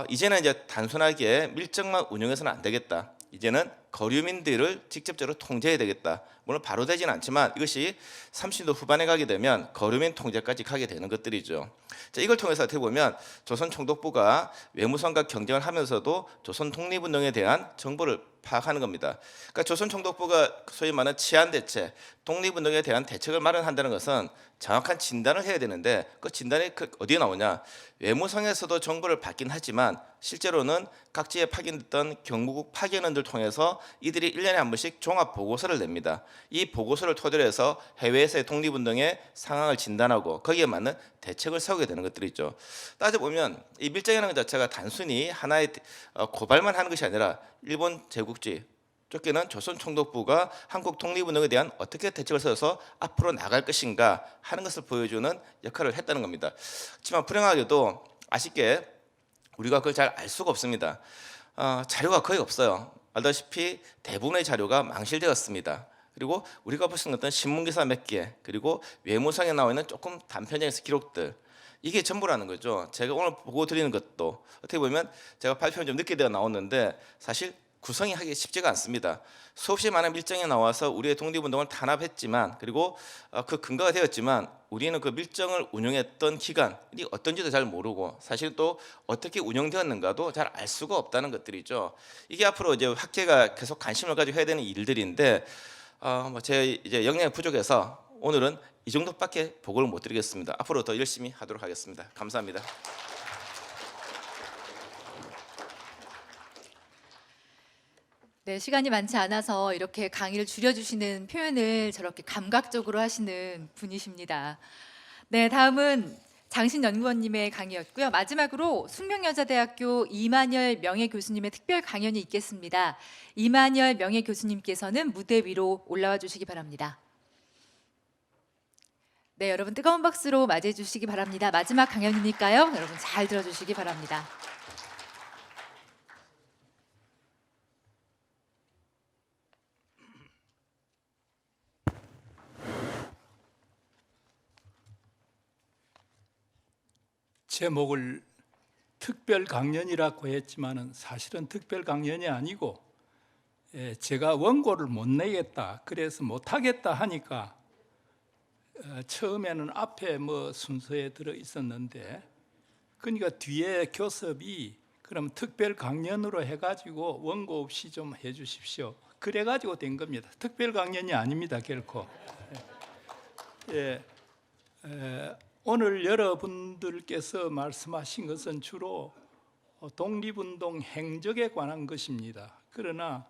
이제는 이제 단순하게 밀정만 운영해서는 안 되겠다. 이제는 거류민들을 직접적으로 통제해야 되겠다. 물론 바로 되지는 않지만 이것이 30도 후반에 가게 되면 거류민 통제까지 가게 되는 것들이죠. 자, 이걸 통해서 어떻게 보면 조선 총독부가 외무성과 경쟁을 하면서도 조선 독립운동에 대한 정보를 파악하는 겁니다. 그러니까 조선 총독부가 소위 말하는 치안 대책, 독립운동에 대한 대책을 마련한다는 것은 정확한 진단을 해야 되는데 그 진단이 어디에 나오냐? 외무성에서도 정보를 받긴 하지만 실제로는 각지에 파견됐던 경무국 파견원들 통해서 이들이 1년에 한 번씩 종합 보고서를 냅니다. 이 보고서를 토대로 해서 해외에서의 독립운동의 상황을 진단하고 거기에 맞는 대책을 세우게 되는 것들이죠. 따져보면 이 밀정이라는 것 자체가 단순히 하나의 고발만 하는 것이 아니라 일본 제국주의 쫓기는 조선 총독부가 한국 독립운동에 대한 어떻게 대책을 세워서 앞으로 나갈 것인가 하는 것을 보여주는 역할을 했다는 겁니다. 하지만 불행하게도 아쉽게 우리가 그걸 잘 알 수가 없습니다. 자료가 거의 없어요. 알다시피 대부분의 자료가 망실되었습니다. 그리고 우리가 볼 수 있는 어떤 신문기사 몇 개, 그리고 외무성에 나와 있는 조금 단편적인 기록들, 이게 전부라는 거죠. 제가 오늘 보고 드리는 것도 어떻게 보면 제가 발표는 좀 늦게 되어 나왔는데 사실 구성이 하기 쉽지가 않습니다. 수없이 많은 밀정이 나와서 우리의 독립운동을 탄압했지만 그리고 그 근거가 되었지만 우리는 그 밀정을 운영했던 기간이 어떤지도 잘 모르고 사실 또 어떻게 운영되었는가도 잘 알 수가 없다는 것들이죠. 이게 앞으로 이제 학계가 계속 관심을 가지고 해야 되는 일들인데 제 이제 역량이 부족해서 오늘은 이 정도밖에 보고를 못 드리겠습니다. 앞으로 더 열심히 하도록 하겠습니다. 감사합니다. 네, 시간이 많지 않아서 이렇게 강의를 줄여주시는 표현을 저렇게 감각적으로 하시는 분이십니다. 네, 다음은 장신 연구원님의 강의였고요. 마지막으로 숙명여자대학교 이만열 명예교수님의 특별 강연이 있겠습니다. 이만열 명예교수님께서는 무대 위로 올라와 주시기 바랍니다. 네, 여러분 뜨거운 박수로 맞이해 주시기 바랍니다. 마지막 강연이니까요. 여러분 잘 들어주시기 바랍니다. 제목을 특별 강연이라고 했지만은 사실은 특별 강연이 아니고 제가 원고를 못 내겠다, 그래서 못 하겠다 하니까 처음에는 앞에 뭐 순서에 들어 있었는데 그러니까 뒤에 교섭이 그럼 특별 강연으로 해가지고 원고 없이 좀 해주십시오. 그래가지고 된 겁니다. 특별 강연이 아닙니다, 결코. 오늘 여러분들께서 말씀하신 것은 주로 독립운동 행적에 관한 것입니다. 그러나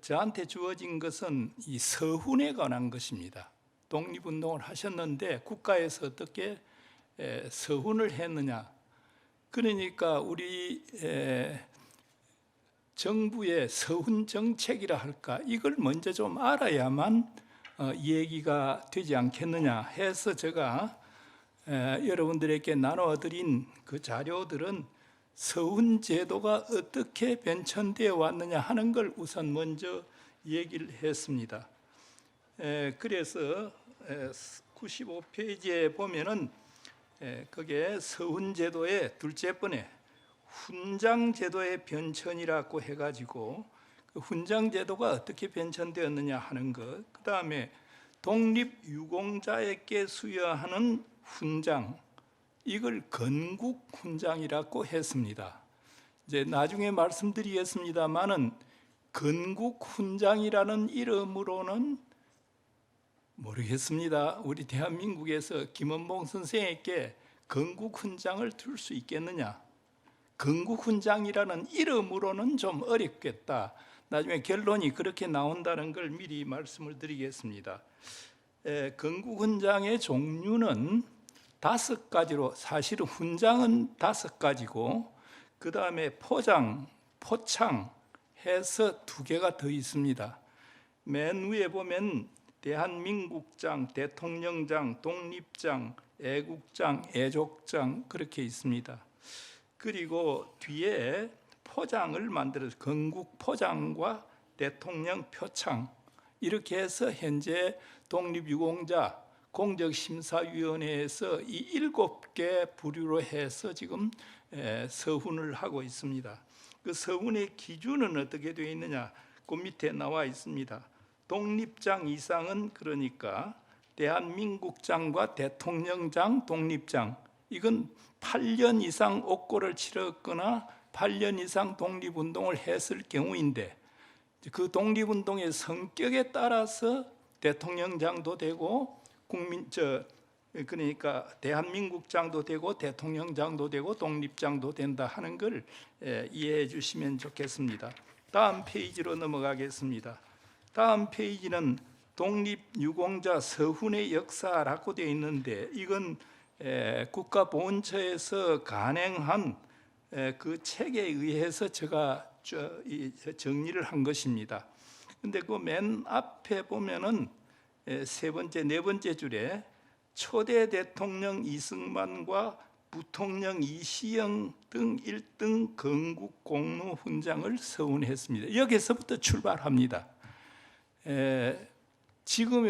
저한테 주어진 것은 이 서훈에 관한 것입니다. 독립운동을 하셨는데 국가에서 어떻게 서훈을 했느냐. 그러니까 우리 정부의 서훈 정책이라 할까, 이걸 먼저 좀 알아야만 얘기가 되지 않겠느냐 해서 제가 여러분들에게 나눠드린 그 자료들은 서훈 제도가 어떻게 변천되어 왔느냐 하는 걸 우선 먼저 얘기를 했습니다. 그래서 95페이지에 보면은 그게 서훈 제도의 둘째 번에 훈장 제도의 변천이라고 해가지고 그 훈장 제도가 어떻게 변천되었느냐 하는 것, 그 다음에 독립 유공자에게 수여하는 훈장, 이걸 건국 훈장이라고 했습니다. 이제 나중에 말씀드리겠습니다만은 건국훈장이라는 이름으로는 모르겠습니다. 우리 대한민국에서 김원봉 선생에게 건국훈장을 줄 수 있겠느냐? 건국훈장이라는 이름으로는 좀 어렵겠다. 나중에 결론이 그렇게 나온다는 걸 미리 말씀을 드리겠습니다. 건국훈장의 종류는 5가지로, 사실은 훈장은 5가지고 그 다음에 포장, 포창 해서 2개가 더 있습니다. 맨 위에 보면 대한민국장, 대통령장, 독립장, 애국장, 애족장 그렇게 있습니다. 그리고 뒤에 포장을 만들어서 건국 포장과 대통령 표창 이렇게 해서 현재 독립유공자 공적심사위원회에서 이 7개 부류로 해서 지금 서훈을 하고 있습니다. 그 서훈의 기준은 어떻게 되어 있느냐? 그 밑에 나와 있습니다. 독립장 이상은 그러니까 대한민국장과 대통령장, 독립장 이건 8년 이상 옥고를 치렀거나 8년 이상 독립운동을 했을 경우인데 그 독립운동의 성격에 따라서 대통령장도 되고 그러니까 대한민국장도 되고 대통령장도 되고 독립장도 된다 하는 걸 이해해 주시면 좋겠습니다. 다음 페이지로 넘어가겠습니다. 다음 페이지는 독립유공자 서훈의 역사라고 되어 있는데 이건 국가보훈처에서 간행한 그 책에 의해서 제가 정리를 한 것입니다. 근데 그 맨 앞에 보면은 네 번째 줄에 초대 대통령 이승만과 부통령 이시영 등 1등 건국 공로 훈장을 서훈했습니다. 여기서부터 출발합니다. 지금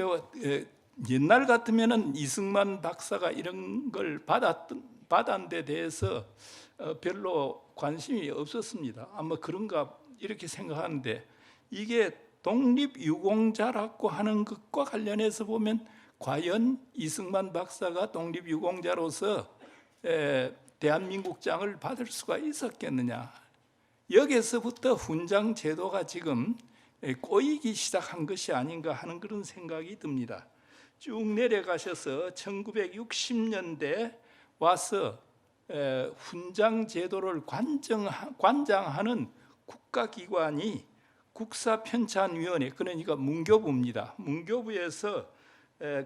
옛날 같으면은 이승만 박사가 이런 걸 받은 데 대해서 별로 관심이 없었습니다. 아마 그런가 이렇게 생각하는데 이게 독립유공자라고 하는 것과 관련해서 보면 과연 이승만 박사가 독립유공자로서 대한민국장을 받을 수가 있었겠느냐? 여기서부터 훈장 제도가 지금 꼬이기 시작한 것이 아닌가 하는 그런 생각이 듭니다. 쭉 내려가셔서 1960년대 와서 훈장 제도를 관장하는 국가기관이 국사편찬위원회, 그러니까 문교부입니다. 문교부에서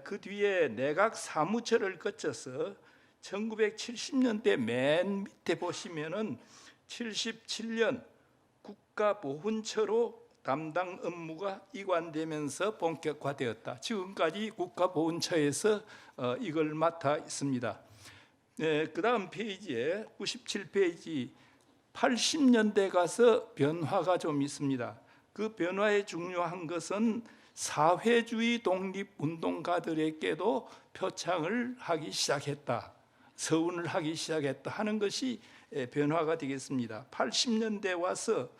그 뒤에 내각 사무처를 거쳐서 1970년대 맨 밑에 보시면은 77년 국가보훈처로 담당 업무가 이관되면서 본격화되었다. 지금까지 국가보훈처에서 이걸 맡아 있습니다. 그 다음 페이지에 97페이지 80년대 가서 변화가 좀 있습니다. 그 변화의 중요한 것은 사회주의 독립운동가들에게도 표창을 하기 시작했다. 서훈을 하기 시작했다 하는 것이 변화가 되겠습니다. 80년대 와서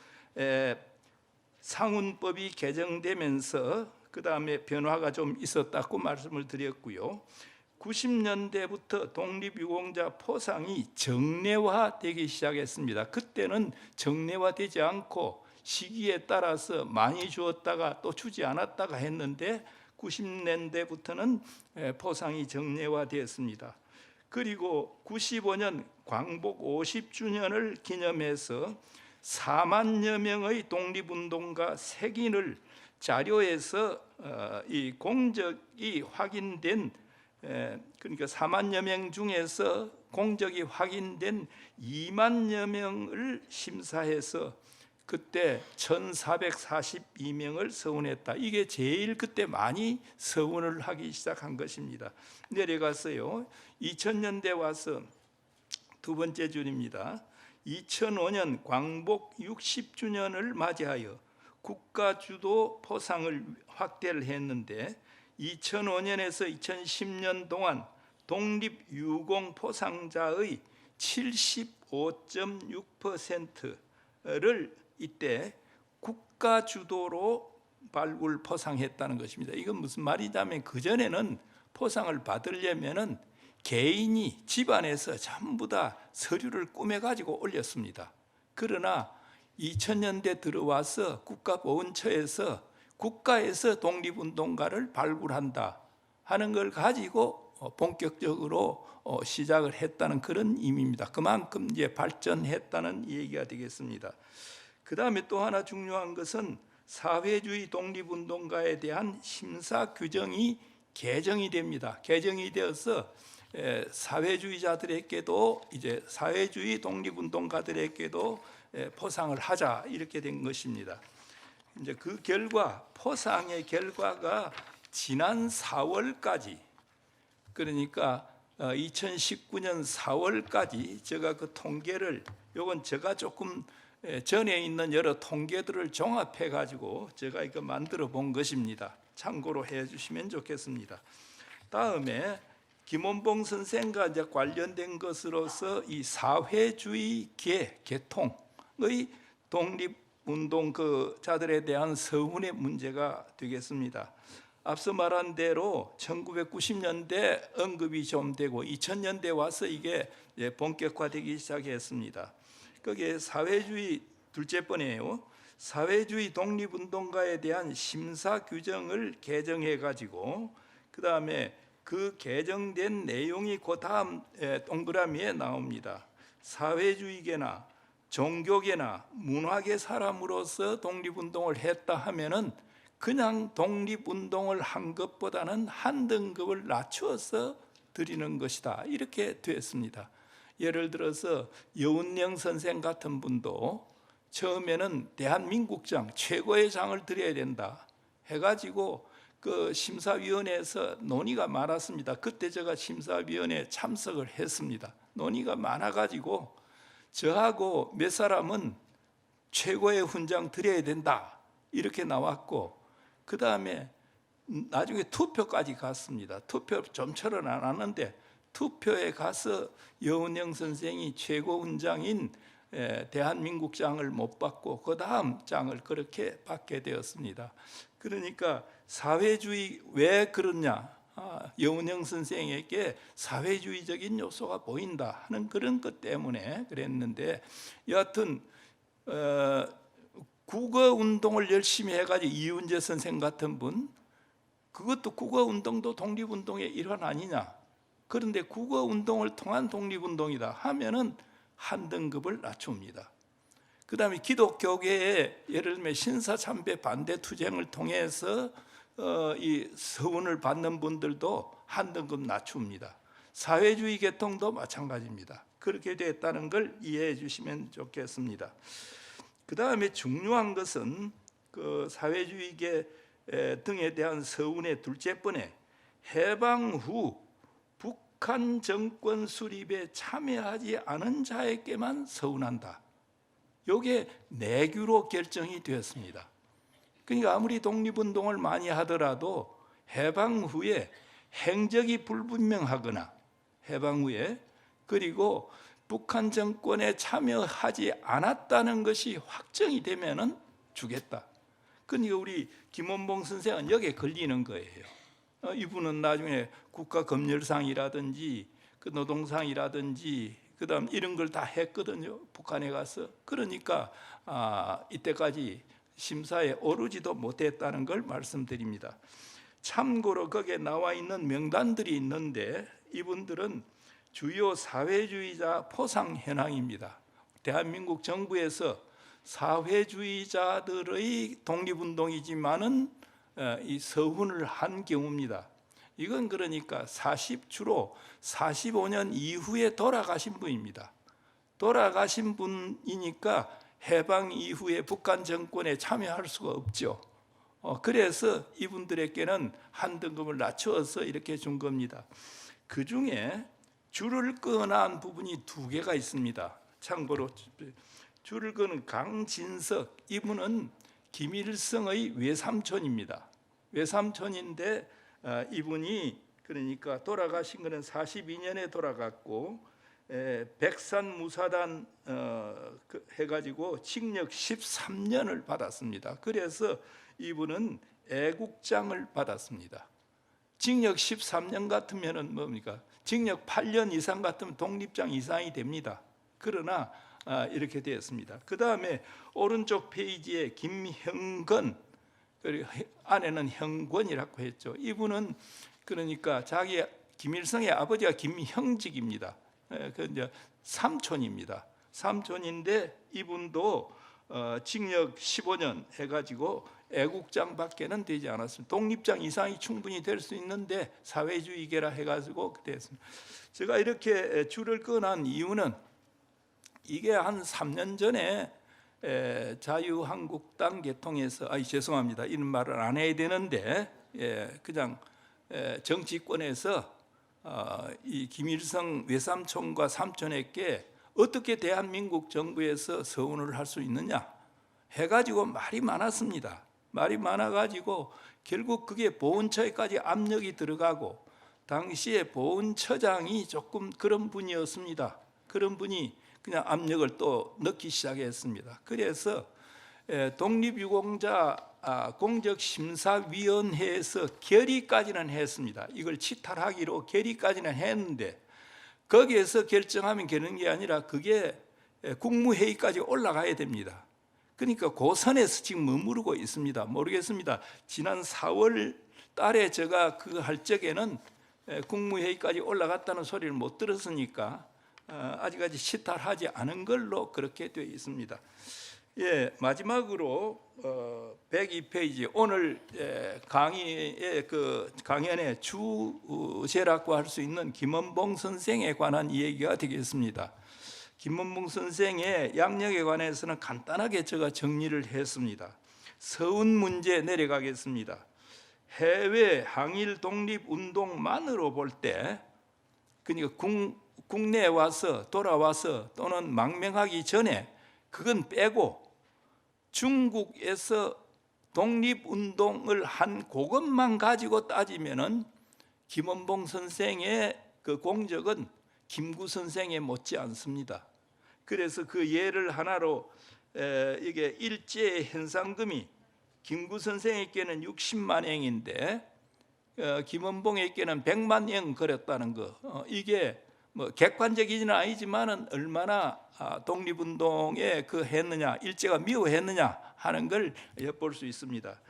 상훈법이 개정되면서 그 다음에 변화가 좀 있었다고 말씀을 드렸고요. 90년대부터 독립유공자 포상이 정례화되기 시작했습니다. 그때는 정례화되지 않고 시기에 따라서 많이 주었다가 또 주지 않았다가 했는데 90년대부터는 포상이 정례화되었습니다. 그리고 95년 광복 50주년을 기념해서 4만여 명의 독립운동가 색인을 자료에서 이 공적이 확인된 그러니까 4만여 명 중에서 공적이 확인된 2만여 명을 심사해서 그때 1442명을 서훈했다. 이게 제일 그때 많이 서훈을 하기 시작한 것입니다. 내려가서요. 2000년대 와서 두 번째 줄입니다. 2005년 광복 60주년을 맞이하여 국가주도 포상을 확대를 했는데 2005년에서 2010년 동안 독립유공 포상자의 75.6%를 이때 국가주도로 발굴 포상했다는 것입니다. 이건 무슨 말이냐면 그전에는 포상을 받으려면은 개인이 집안에서 전부 다 서류를 꾸며가지고 올렸습니다. 그러나 2000년대 들어와서 국가보훈처에서 국가에서 독립운동가를 발굴한다 하는 걸 가지고 본격적으로 시작을 했다는 그런 의미입니다. 그만큼 이제 발전했다는 얘기가 되겠습니다. 그 다음에 또 하나 중요한 것은 사회주의 독립운동가에 대한 심사 규정이 개정이 됩니다. 개정이 되어서 사회주의자들에게도 이제 사회주의 독립운동가들에게도 포상을 하자 이렇게 된 것입니다. 이제 그 결과 포상의 결과가 지난 4월까지 그러니까 2019년 4월까지 제가 그 통계를 요건 제가 조금 전에 있는 여러 통계들을 종합해 가지고 제가 이거 만들어 본 것입니다. 참고로 해 주시면 좋겠습니다. 다음에 김원봉 선생과 이제 관련된 것으로서 이 사회주의 개통의 독립운동 자들에 대한 서훈의 문제가 되겠습니다. 앞서 말한 대로 1990년대 언급이 좀 되고 2000년대 와서 이게 본격화되기 시작했습니다. 거기에 사회주의 둘째 번이에요. 사회주의 독립운동가에 대한 심사 규정을 개정해 가지고 그 다음에 그 개정된 내용이 그 다음 동그라미에 나옵니다. 사회주의계나 종교계나 문화계 사람으로서 독립운동을 했다 하면은 그냥 독립운동을 한 것보다는 한 등급을 낮추어서 드리는 것이다. 이렇게 되었습니다. 예를 들어서 여운령 선생 같은 분도 처음에는 대한민국장 최고의 장을 드려야 된다 해가지고 그 심사위원회에서 논의가 많았습니다. 그때 제가 심사위원회에 참석을 했습니다. 논의가 많아가지고 저하고 몇 사람은 최고의 훈장 드려야 된다 이렇게 나왔고 그 다음에 나중에 투표까지 갔습니다. 투표 좀처럼 안 하는데 투표에 가서 여운영 선생이 최고 훈장인 대한민국장을 못 받고 그 다음 장을 그렇게 받게 되었습니다. 그러니까 사회주의 왜 그러냐? 여운영 선생에게 사회주의적인 요소가 보인다 하는 그런 것 때문에 그랬는데 여하튼 국어운동을 열심히 해가지고 이훈재 선생 같은 분 그것도 국어운동도 독립운동의 일환 아니냐. 그런데 국어운동을 통한 독립운동이다 하면은 한 등급을 낮춥니다. 그 다음에 기독교계에 예를 들면 신사참배 반대 투쟁을 통해서 이 서훈을 받는 분들도 한 등급 낮춥니다. 사회주의 계통도 마찬가지입니다. 그렇게 됐다는 걸 이해해 주시면 좋겠습니다. 그 다음에 중요한 것은 그 사회주의계 등에 대한 서훈의 둘째 번에 해방 후 북한 정권 수립에 참여하지 않은 자에게만 서훈한다. 이게 내규로 결정이 되었습니다. 그러니까 아무리 독립운동을 많이 하더라도 해방 후에 행적이 불분명하거나 해방 후에 그리고 북한 정권에 참여하지 않았다는 것이 확정이 되면은 주겠다. 그러니까 우리 김원봉 선생은 여기에 걸리는 거예요. 이분은 나중에 국가검열상이라든지 그 노동상이라든지 그다음 이런 걸 다 했거든요. 북한에 가서. 그러니까 이때까지 심사에 오르지도 못했다는 걸 말씀드립니다. 참고로 거기에 나와 있는 명단들이 있는데 이분들은 주요 사회주의자 포상 현황입니다. 대한민국 정부에서 사회주의자들의 독립운동이지만은 이 서훈을 한 경우입니다. 이건 그러니까 주로 45년 이후에 돌아가신 분입니다. 돌아가신 분이니까 해방 이후에 북한 정권에 참여할 수가 없죠. 그래서 이분들에게는 한 등급을 낮추어서 이렇게 준 겁니다. 그 중에 줄을 끄는 부분이 두 개가 있습니다. 참고로 줄을 끄는 강진석 이분은 김일성의 외삼촌입니다. 외삼촌인데 이분이 그러니까 돌아가신 것은 42년에 돌아갔고 백산무사단 해가지고 징역 13년을 받았습니다. 그래서 이분은 애국장을 받았습니다. 징역 13년 같으면은 뭡니까? 징역 8년 이상 같으면 독립장 이상이 됩니다. 그러나 이렇게 되었습니다. 그 다음에 오른쪽 페이지에 김형건, 그리고 아내는 형권이라고 했죠. 이분은 그러니까 자기 김일성의 아버지가 김형직입니다. 그 이제 삼촌입니다. 삼촌인데 이분도 징역 15년 해가지고 애국장밖에는 되지 않았습니다. 독립장 이상이 충분히 될 수 있는데 사회주의계라 해가지고 됐습니다. 제가 이렇게 줄을 꺼난 이유는 이게 한 3년 전에 자유한국당 개통에서 죄송합니다. 이런 말을 안 해야 되는데 그냥 정치권에서 이 김일성 외삼촌과 삼촌에게 어떻게 대한민국 정부에서 서운을 할 수 있느냐 해가지고 말이 많았습니다. 말이 많아가지고 결국 그게 보훈처에까지 압력이 들어가고 당시에 보훈처장이 조금 그런 분이었습니다. 그런 분이 그냥 압력을 또 넣기 시작했습니다. 그래서 독립유공자 공적심사위원회에서 결의까지는 했습니다. 이걸 치탈하기로 결의까지는 했는데 거기에서 결정하면 되는 게 아니라 그게 국무회의까지 올라가야 됩니다. 그러니까 그 선에서 지금 머무르고 있습니다. 모르겠습니다. 지난 4월 달에 제가 그 할 적에는 국무회의까지 올라갔다는 소리를 못 들었으니까 아직까지 치탈하지 않은 걸로 그렇게 되어 있습니다. 마지막으로 102페이지 오늘 강의의 그 강연의 주제라고 할 수 있는 김원봉 선생에 관한 이야기가 되겠습니다. 김원봉 선생의 양력에 관해서는 간단하게 제가 정리를 했습니다. 서운 문제 내려가겠습니다. 해외 항일 독립 운동만으로 볼 때, 그러니까 국내에 와서 돌아와서 또는 망명하기 전에 그건 빼고 중국에서 독립운동을 한 그것만 가지고 따지면은 김원봉 선생의 그 공적은 김구 선생에 못지 않습니다. 그래서 그 예를 하나로 이게 일제 현상금이 김구 선생에게는 60만 eng인데 김원봉에게는 100만 eng 걸었다는 거. 이게 뭐 객관적이지는 아니지만은 얼마나 독립운동에 그 했느냐, 일제가 미워했느냐 하는 걸 엿볼 수 있습니다.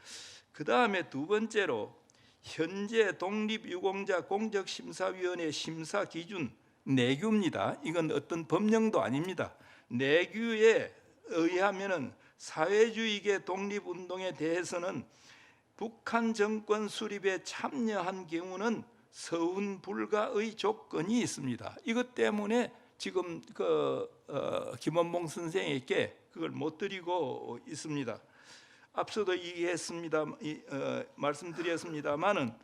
그 다음에 두 번째로 현재 독립유공자 공적심사위원회 심사 기준 내규입니다. 이건 어떤 법령도 아닙니다. 내규에 의하면은 사회주의계 독립운동에 대해서는 북한 정권 수립에 참여한 경우는 서운 불가의 조건이 있습니다. 이것 때문에 지금 김원봉 선생에게 그걸 못 드리고 있습니다. 앞서도 얘기했습니다. 말씀드렸습니다만은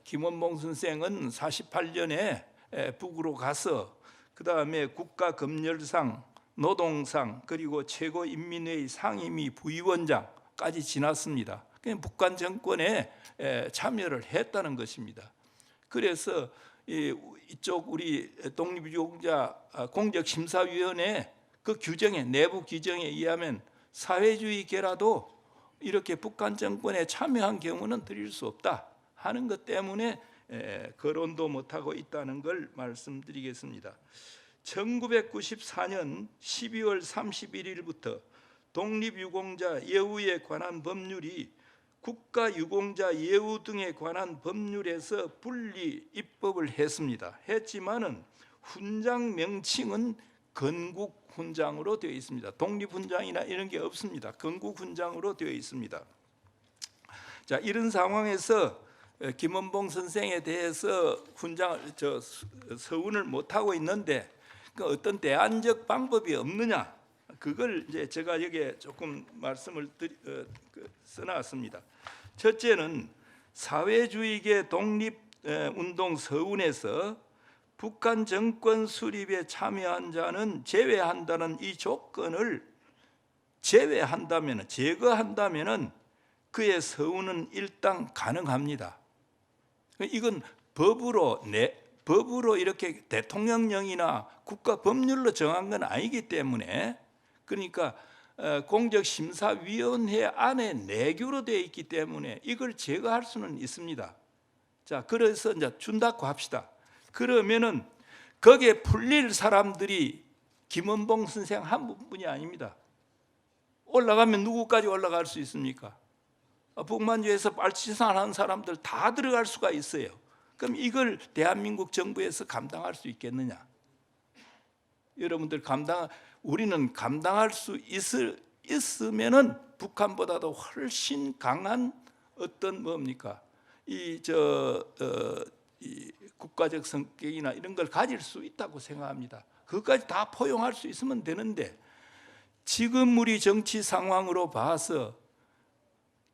김원봉 선생은 48년에 북으로 가서 그 다음에 국가검열상, 노동상, 그리고 최고인민회의 상임위 부위원장까지 지났습니다. 북한 정권에 참여를 했다는 것입니다. 그래서 이쪽 우리 독립유공자 공적심사위원회 그 규정에, 내부 규정에 의하면 사회주의계라도 이렇게 북한 정권에 참여한 경우는 드릴 수 없다 하는 것 때문에 거론도 못하고 있다는 걸 말씀드리겠습니다. 1994년 12월 31일부터 독립유공자 예우에 관한 법률이 국가유공자 예우 등에 관한 법률에서 분리 입법을 했지만은 훈장 명칭은 건국훈장으로 되어 있습니다. 독립훈장이나 이런 게 없습니다. 건국훈장으로 되어 있습니다. 자, 이런 상황에서 김원봉 선생에 대해서 서운을 못 하고 있는데 어떤 대안적 방법이 없느냐? 그걸 이제 제가 여기에 조금 말씀을 써놨습니다. 첫째는 사회주의계 독립운동 서운에서 북한 정권 수립에 참여한 자는 제외한다는 이 조건을 제거한다면 그의 서운은 일단 가능합니다. 이건 법으로 이렇게 대통령령이나 국가 법률로 정한 건 아니기 때문에, 그러니까 공적심사위원회 안에 내규로 되어 있기 때문에 이걸 제거할 수는 있습니다. 자, 그래서 이제 준다고 합시다. 그러면은 거기에 풀릴 사람들이 김원봉 선생 한 분뿐이 아닙니다. 올라가면 누구까지 올라갈 수 있습니까? 북만주에서 빨치산하는 사람들 다 들어갈 수가 있어요. 그럼 이걸 대한민국 정부에서 감당할 수 있겠느냐? 여러분들 우리는 감당할 수 있으면은 북한보다도 훨씬 강한 어떤 뭡니까? 이 국가적 성격이나 이런 걸 가질 수 있다고 생각합니다. 그것까지 다 포용할 수 있으면 되는데 지금 우리 정치 상황으로 봐서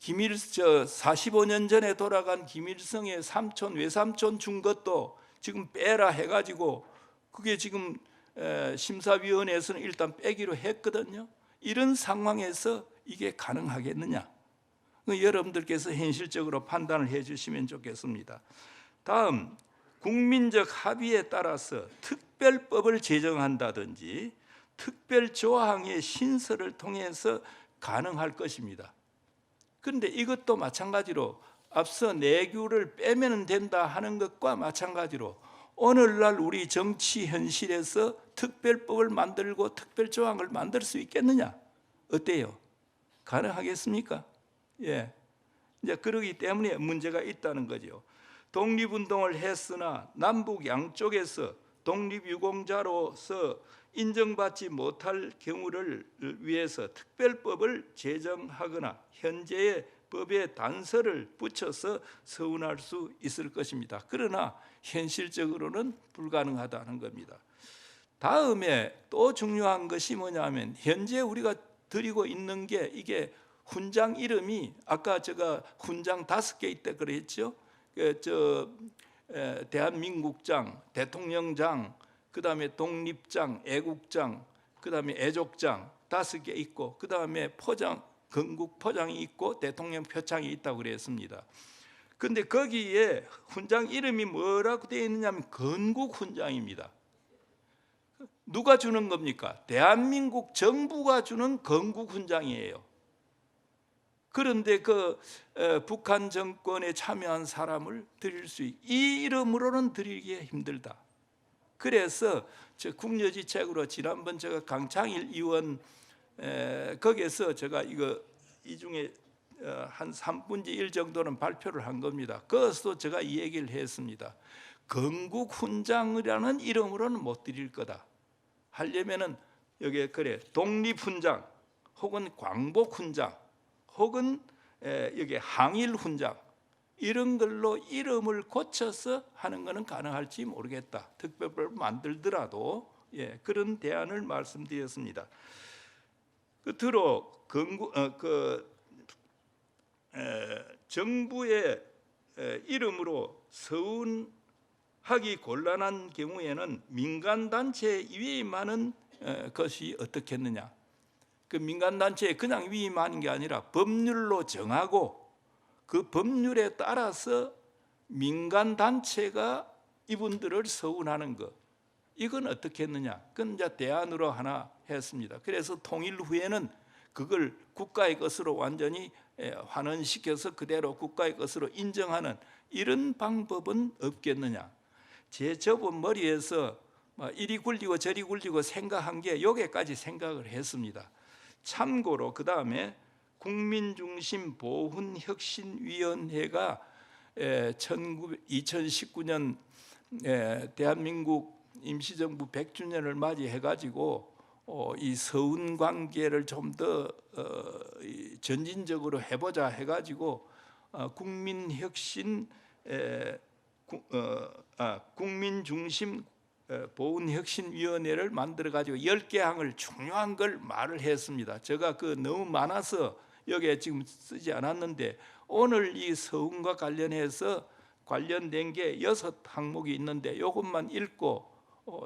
45년 전에 돌아간 김일성의 삼촌 외삼촌 준 것도 지금 빼라 해가지고 그게 지금 심사위원회에서는 일단 빼기로 했거든요. 이런 상황에서 이게 가능하겠느냐? 여러분들께서 현실적으로 판단을 해주시면 좋겠습니다. 다음, 국민적 합의에 따라서 특별법을 제정한다든지 특별조항의 신설을 통해서 가능할 것입니다. 그런데 이것도 마찬가지로 앞서 내규를 빼면 된다 하는 것과 마찬가지로 오늘날 우리 정치 현실에서 특별법을 만들고 특별조항을 만들 수 있겠느냐? 어때요? 가능하겠습니까? 예. 이제 그러기 때문에 문제가 있다는 거죠. 독립운동을 했으나 남북 양쪽에서 독립유공자로서 인정받지 못할 경우를 위해서 특별법을 제정하거나 현재의 법에 단서를 붙여서 서운할 수 있을 것입니다. 그러나 현실적으로는 불가능하다는 겁니다. 다음에 또 중요한 것이 뭐냐면 현재 우리가 드리고 있는 게 이게 훈장 이름이 아까 제가 훈장 5개 있다 그랬죠. 대한민국장, 대통령장, 그다음에 독립장, 애국장, 그다음에 애족장 5개 있고 그다음에 포장, 건국 포장이 있고 대통령 표창이 있다고 그랬습니다. 근데 거기에 훈장 이름이 뭐라고 되어 있느냐면 건국 훈장입니다. 누가 주는 겁니까? 대한민국 정부가 주는 건국 훈장이에요. 그런데 북한 정권에 참여한 사람을 드릴 수 이 이름으로는 드리기 힘들다. 그래서 국려지책으로 지난번 제가 강창일 의원 거기에서 제가 이 중에 한 3분의 1 정도는 발표를 한 겁니다. 그것도 제가 이 얘기를 했습니다. 건국 훈장이라는 이름으로는 못 드릴 거다. 하려면은 여기에 그래 독립 훈장 혹은 광복 훈장 혹은 여기 항일 훈장 이런 걸로 이름을 고쳐서 하는 것은 가능할지 모르겠다. 특별법을 만들더라도 그런 대안을 말씀드렸습니다. 끝으로 정부의 이름으로 서운하기 곤란한 경우에는 민간단체에 위임하는 것이 어떻겠느냐. 그 민간단체에 그냥 위임하는 게 아니라 법률로 정하고 그 법률에 따라서 민간단체가 이분들을 서운하는 것 이건 어떻게 했느냐. 그건 이제 대안으로 하나 했습니다. 그래서 통일 후에는 그걸 국가의 것으로 완전히 환원시켜서 그대로 국가의 것으로 인정하는 이런 방법은 없겠느냐. 제 접은 머리에서 이리 굴리고 저리 굴리고 생각한 게 여기까지 생각을 했습니다. 참고로 그 다음에 국민중심보훈혁신위원회가 2019년 대한민국 임시정부 100주년을 맞이해가지고 이 서운관계를 좀 더 전진적으로 해보자 해가지고 국민중심 보훈혁신위원회를 만들어가지고 10개 항을 중요한 걸 말을 했습니다. 제가 너무 많아서 여기에 지금 쓰지 않았는데 오늘 이 서운과 관련해서 관련된 게 6항목이 있는데 이것만 읽고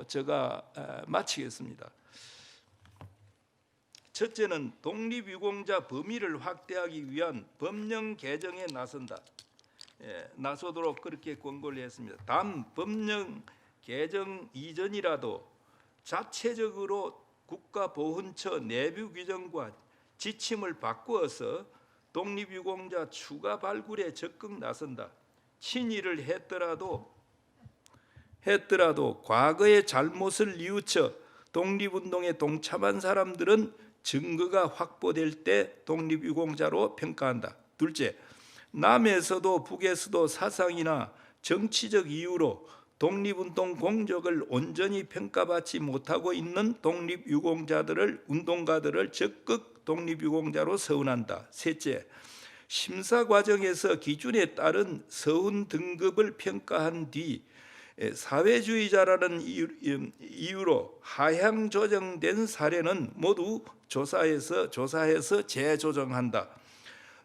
제가 마치겠습니다. 첫째는 독립유공자 범위를 확대하기 위한 법령 개정에 나서도록 그렇게 권고를 했습니다. 단 법령 개정 이전이라도 자체적으로 국가보훈처 내부 규정과 지침을 바꾸어서 독립유공자 추가 발굴에 적극 나선다. 친일을 했더라도 과거의 잘못을 뉘우쳐 독립운동에 동참한 사람들은 증거가 확보될 때 독립유공자로 평가한다. 둘째, 남에서도 북에서도 사상이나 정치적 이유로 독립운동 공적을 온전히 평가받지 못하고 있는 운동가들을 적극 독립유공자로 서운한다. 셋째, 심사 과정에서 기준에 따른 서운 등급을 평가한 뒤 사회주의자라는 이유로 하향 조정된 사례는 모두 조사해서 재조정한다.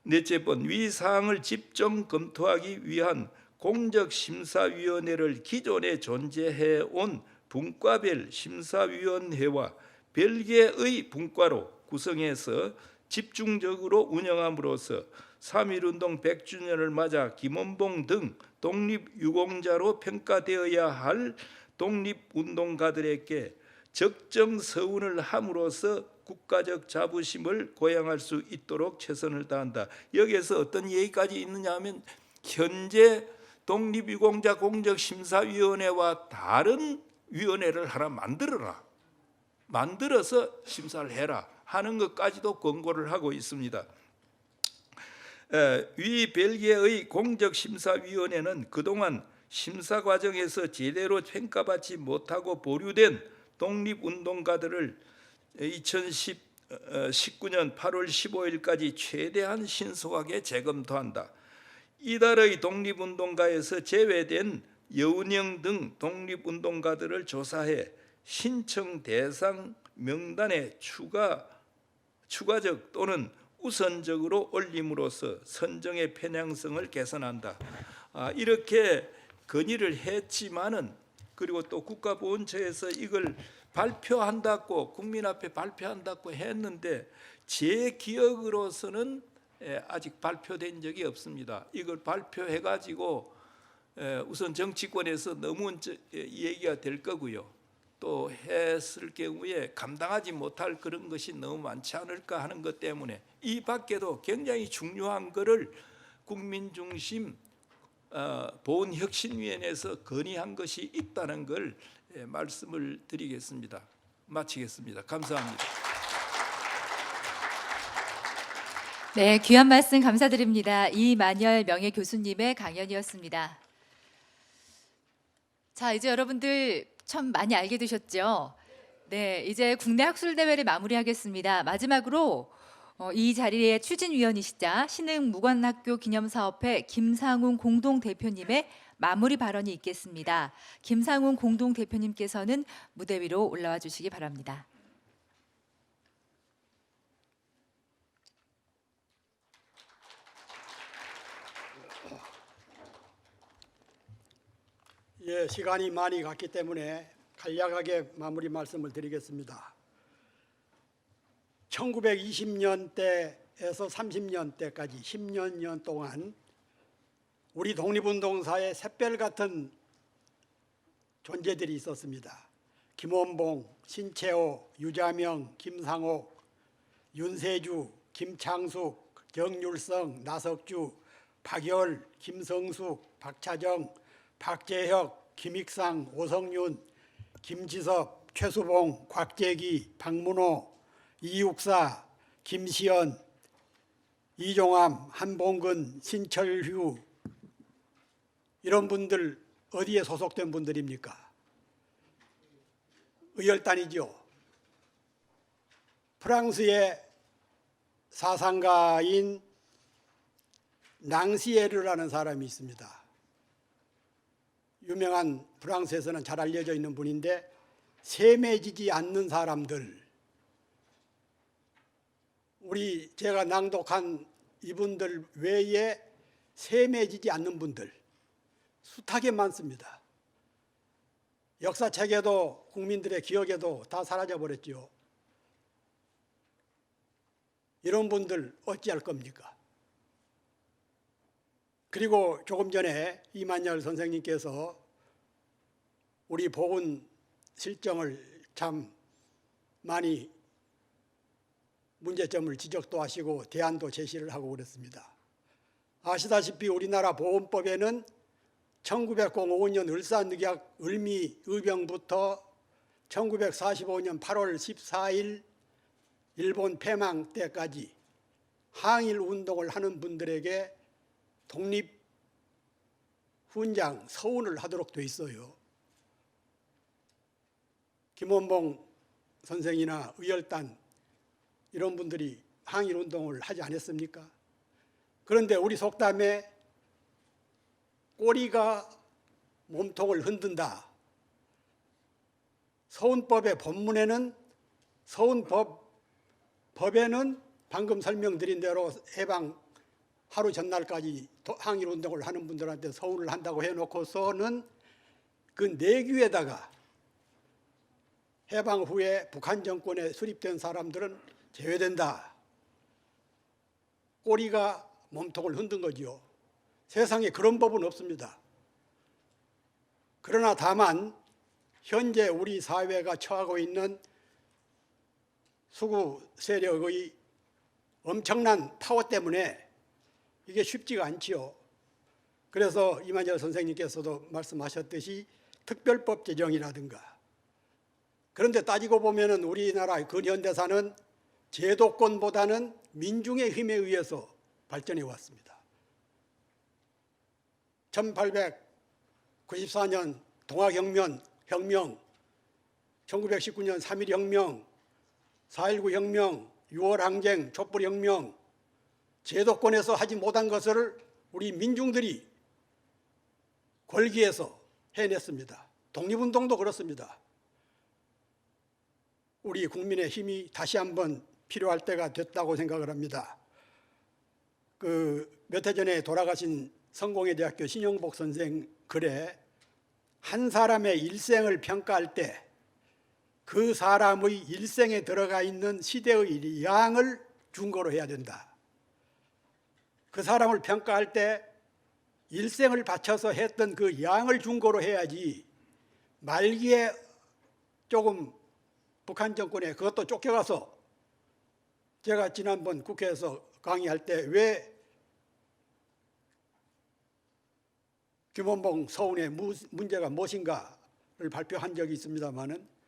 넷째 번, 위 사항을 집중 검토하기 위한 공적심사위원회를 기존에 존재해온 분과별 심사위원회와 별개의 분과로 구성해서 집중적으로 운영함으로써 3.1운동 100주년을 맞아 김원봉 등 독립유공자로 평가되어야 할 독립운동가들에게 적정 서운을 함으로써 국가적 자부심을 고양할 수 있도록 최선을 다한다. 여기에서 어떤 얘기까지 있느냐 하면 현재 독립유공자 공적심사위원회와 다른 위원회를 하나 만들어서 심사를 해라 하는 것까지도 권고를 하고 있습니다. 위 별개의 공적심사위원회는 그동안 심사 과정에서 제대로 평가받지 못하고 보류된 독립운동가들을 2019년 8월 15일까지 최대한 신속하게 재검토한다. 이달의 독립운동가에서 제외된 여운형 등 독립운동가들을 조사해 신청 대상 명단에 추가적 또는 우선적으로 올림으로써 선정의 편향성을 개선한다. 이렇게 건의를 했지만은, 그리고 또 국가보훈처에서 이걸 발표한다고, 국민 앞에 발표한다고 했는데 제 기억으로서는 아직 발표된 적이 없습니다. 이걸 발표해 가지고 우선 정치권에서 너무 얘기가 될 거고요. 또 했을 경우에 감당하지 못할 그런 것이 너무 많지 않을까 하는 것 때문에 이 밖에도 굉장히 중요한 것을 국민중심 보훈혁신위원회에서 건의한 것이 있다는 걸 말씀을 드리겠습니다. 마치겠습니다. 감사합니다. 네, 귀한 말씀 감사드립니다. 이만열 명예교수님의 강연이었습니다. 자, 이제 여러분들 참 많이 알게 되셨죠? 네, 이제 국내 학술대회를 마무리하겠습니다. 마지막으로 이 자리의 추진위원이시자 신흥무관학교 기념사업회 김상훈 공동대표님의 마무리 발언이 있겠습니다. 김상훈 공동대표님께서는 무대 위로 올라와 주시기 바랍니다. 예, 시간이 많이 갔기 때문에 간략하게 마무리 말씀을 드리겠습니다. 1920년대에서 30년대까지 10년 동안 우리 독립운동사에 샛별 같은 존재들이 있었습니다. 김원봉, 신채호, 유자명, 김상옥, 윤세주, 김창숙, 정율성, 나석주, 박열, 김성숙, 박차정, 박재혁, 김익상, 오성윤, 김지섭, 최수봉, 곽재기, 박문호, 이육사, 김시연, 이종암, 한봉근, 신철휴, 이런 분들 어디에 소속된 분들입니까? 의열단이죠. 프랑스의 사상가인 낭시에르라는 사람이 있습니다. 유명한, 프랑스에서는 잘 알려져 있는 분인데, 세매지지 않는 사람들, 제가 낭독한 이분들 외에 세매지지 않는 분들 숱하게 많습니다. 역사책에도 국민들의 기억에도 다 사라져버렸죠. 이런 분들 어찌할 겁니까? 그리고 조금 전에 이만열 선생님께서 우리 보훈 실정을 참 많이 문제점을 지적도 하시고 대안도 제시를 하고 그랬습니다. 아시다시피 우리나라 보훈법에는 1905년 을사늑약 을미의병부터 1945년 8월 14일 일본 패망 때까지 항일 운동을 하는 분들에게 독립 훈장 서훈을 하도록 돼 있어요. 김원봉 선생이나 의열단 이런 분들이 항일 운동을 하지 않았습니까? 그런데 우리 속담에 꼬리가 몸통을 흔든다. 서훈법의 본문에는 서훈법에는 방금 설명드린 대로 해방 하루 전날까지 항일 운동을 하는 분들한테 서훈을 한다고 해놓고서는 그 내규에다가 해방 후에 북한 정권에 수립된 사람들은 제외된다. 꼬리가 몸통을 흔든 거지요. 세상에 그런 법은 없습니다. 그러나 다만 현재 우리 사회가 처하고 있는 수구 세력의 엄청난 파워 때문에 이게 쉽지가 않지요. 그래서 이만열 선생님께서도 말씀하셨듯이 특별법 제정이라든가, 그런데 따지고 보면은 우리나라 근현대사는 제도권보다는 민중의 힘에 의해서 발전해 왔습니다. 1894년 동학혁명, 1919년 3.1혁명, 4.19 혁명, 6월 항쟁, 촛불혁명, 제도권에서 하지 못한 것을 우리 민중들이 권리에서 해냈습니다. 독립운동도 그렇습니다. 우리 국민의 힘이 다시 한번 필요할 때가 됐다고 생각을 합니다. 몇 해 전에 돌아가신 성공회대학교 신영복 선생 글에 한 사람의 일생을 평가할 때 그 사람의 일생에 들어가 있는 시대의 양을 준거로 해야 된다. 그 사람을 평가할 때 일생을 바쳐서 했던 그 양을 준거로 해야지 말기에 조금 북한 정권에 그것도 쫓겨가서, 제가 지난번 국회에서 강의할 때 왜 김원봉 서훈의 문제가 무엇인가를 발표한 적이 있습니다마는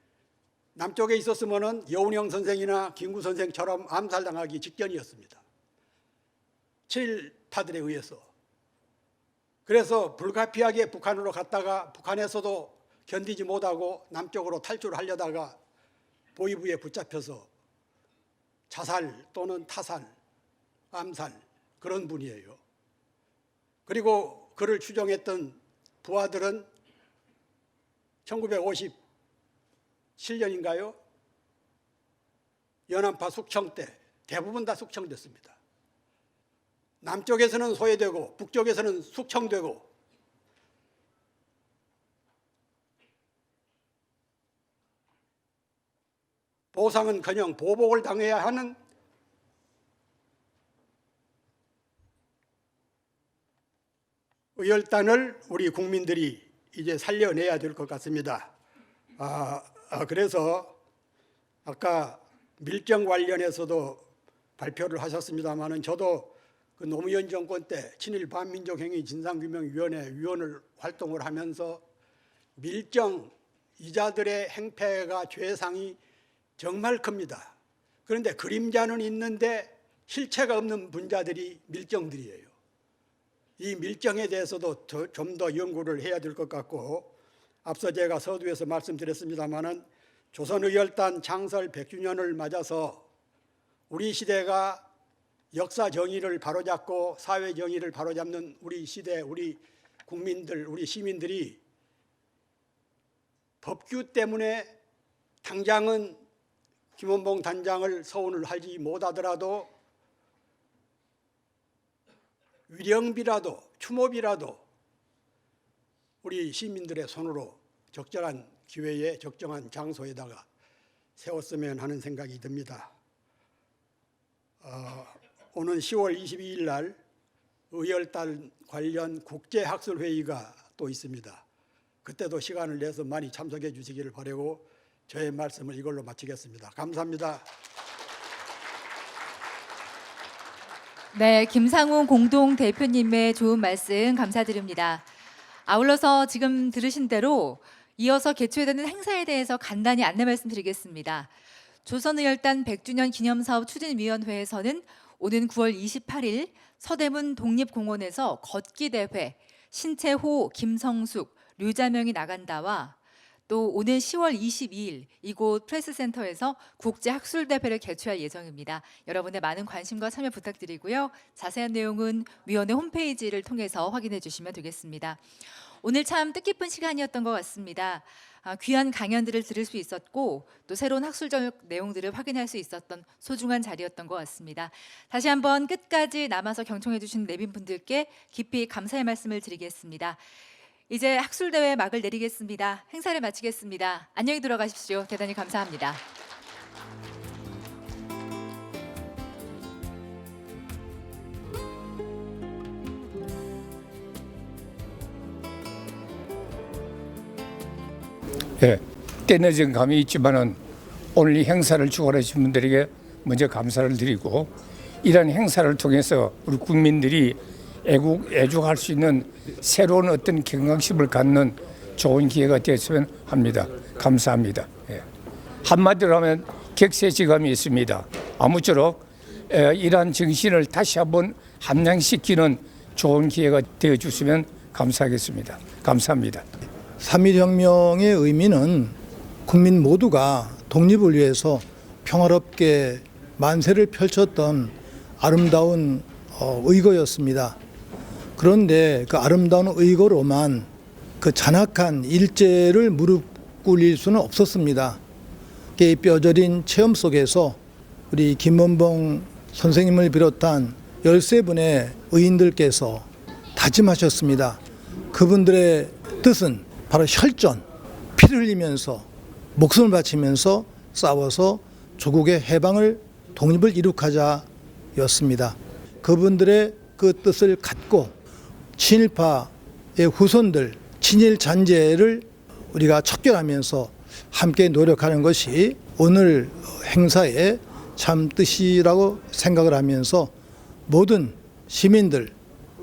남쪽에 있었으면은 여운형 선생이나 김구 선생처럼 암살당하기 직전이었습니다. 친일파들에 의해서. 그래서 불가피하게 북한으로 갔다가 북한에서도 견디지 못하고 남쪽으로 탈출하려다가 보위부에 붙잡혀서 자살 또는 타살, 암살 그런 분이에요. 그리고 그를 추종했던 부하들은 1957년인가요? 연안파 숙청 때 대부분 다 숙청됐습니다. 남쪽에서는 소외되고 북쪽에서는 숙청되고, 보상은커녕 보복을 당해야 하는 의열단을 우리 국민들이 이제 살려내야 될 것 같습니다. 그래서 아까 밀정 관련해서도 발표를 하셨습니다마는 저도 그 노무현 정권 때 친일 반민족행위 진상규명위원회 위원을 활동을 하면서 밀정 이자들의 행패가 죄상이 정말 큽니다. 그런데 그림자는 있는데 실체가 없는 분자들이 밀정들이에요. 이 밀정에 대해서도 좀 더 연구를 해야 될 것 같고, 앞서 제가 서두에서 말씀드렸습니다마는 조선의열단 창설 100주년을 맞아서 우리 시대가 역사 정의를 바로잡고 사회 정의를 바로잡는 우리 시대, 우리 국민들, 우리 시민들이 법규 때문에 당장은 김원봉 단장을 서훈을 하지 못하더라도 위령비라도 추모비라도 우리 시민들의 손으로 적절한 기회에 적정한 장소에다가 세웠으면 하는 생각이 듭니다. 오는 10월 22일 날 의열단 관련 국제학술회의가 또 있습니다. 그때도 시간을 내서 많이 참석해 주시기를 바라고 저의 말씀을 이걸로 마치겠습니다. 감사합니다. 네, 김상훈 공동대표님의 좋은 말씀 감사드립니다. 아울러서 지금 들으신 대로 이어서 개최되는 행사에 대해서 간단히 안내 말씀드리겠습니다. 조선의열단 100주년 기념사업 추진위원회에서는 오는 9월 28일 서대문 독립공원에서 걷기 대회 신채호, 김성숙, 류자명이 나간다와 또 오는 10월 22일 이곳 프레스센터에서 국제학술대회를 개최할 예정입니다. 여러분의 많은 관심과 참여 부탁드리고요. 자세한 내용은 위원회 홈페이지를 통해서 확인해 주시면 되겠습니다. 오늘 참 뜻깊은 시간이었던 것 같습니다. 귀한 강연들을 들을 수 있었고 또 새로운 학술적 내용들을 확인할 수 있었던 소중한 자리였던 것 같습니다. 다시 한번 끝까지 남아서 경청해 주신 내빈분들께 깊이 감사의 말씀을 드리겠습니다. 이제 학술대회 막을 내리겠습니다. 행사를 마치겠습니다. 안녕히 들어가십시오. 대단히 감사합니다. 예, 때늦은 감이 있지만은 오늘 이 행사를 주관해 주신 분들에게 먼저 감사를 드리고 이런 행사를 통해서 우리 국민들이 애국할 수 있는 새로운 어떤 경각심을 갖는 좋은 기회가 됐으면 합니다. 감사합니다. 예. 한마디로 하면 객세지감이 있습니다. 아무쪼록 이러한 정신을 다시 한번 함양시키는 좋은 기회가 되어 주시면 감사하겠습니다. 감사합니다. 3.1혁명의 의미는 국민 모두가 독립을 위해서 평화롭게 만세를 펼쳤던 아름다운 의거였습니다. 그런데 그 아름다운 의거로만 그 잔악한 일제를 무릎 꿇릴 수는 없었습니다. 이 뼈저린 체험 속에서 우리 김원봉 선생님을 비롯한 13분의 의인들께서 다짐하셨습니다. 그분들의 뜻은 바로 혈전, 피를 흘리면서 목숨을 바치면서 싸워서 조국의 해방을 독립을 이룩하자였습니다. 그분들의 그 뜻을 갖고 친일파의 후손들, 친일 잔재를 우리가 척결하면서 함께 노력하는 것이 오늘 행사의 참 뜻이라고 생각을 하면서 모든 시민들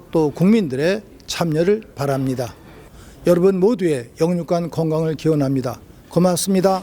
또 국민들의 참여를 바랍니다. 여러분 모두의 영육간 건강을 기원합니다. 고맙습니다.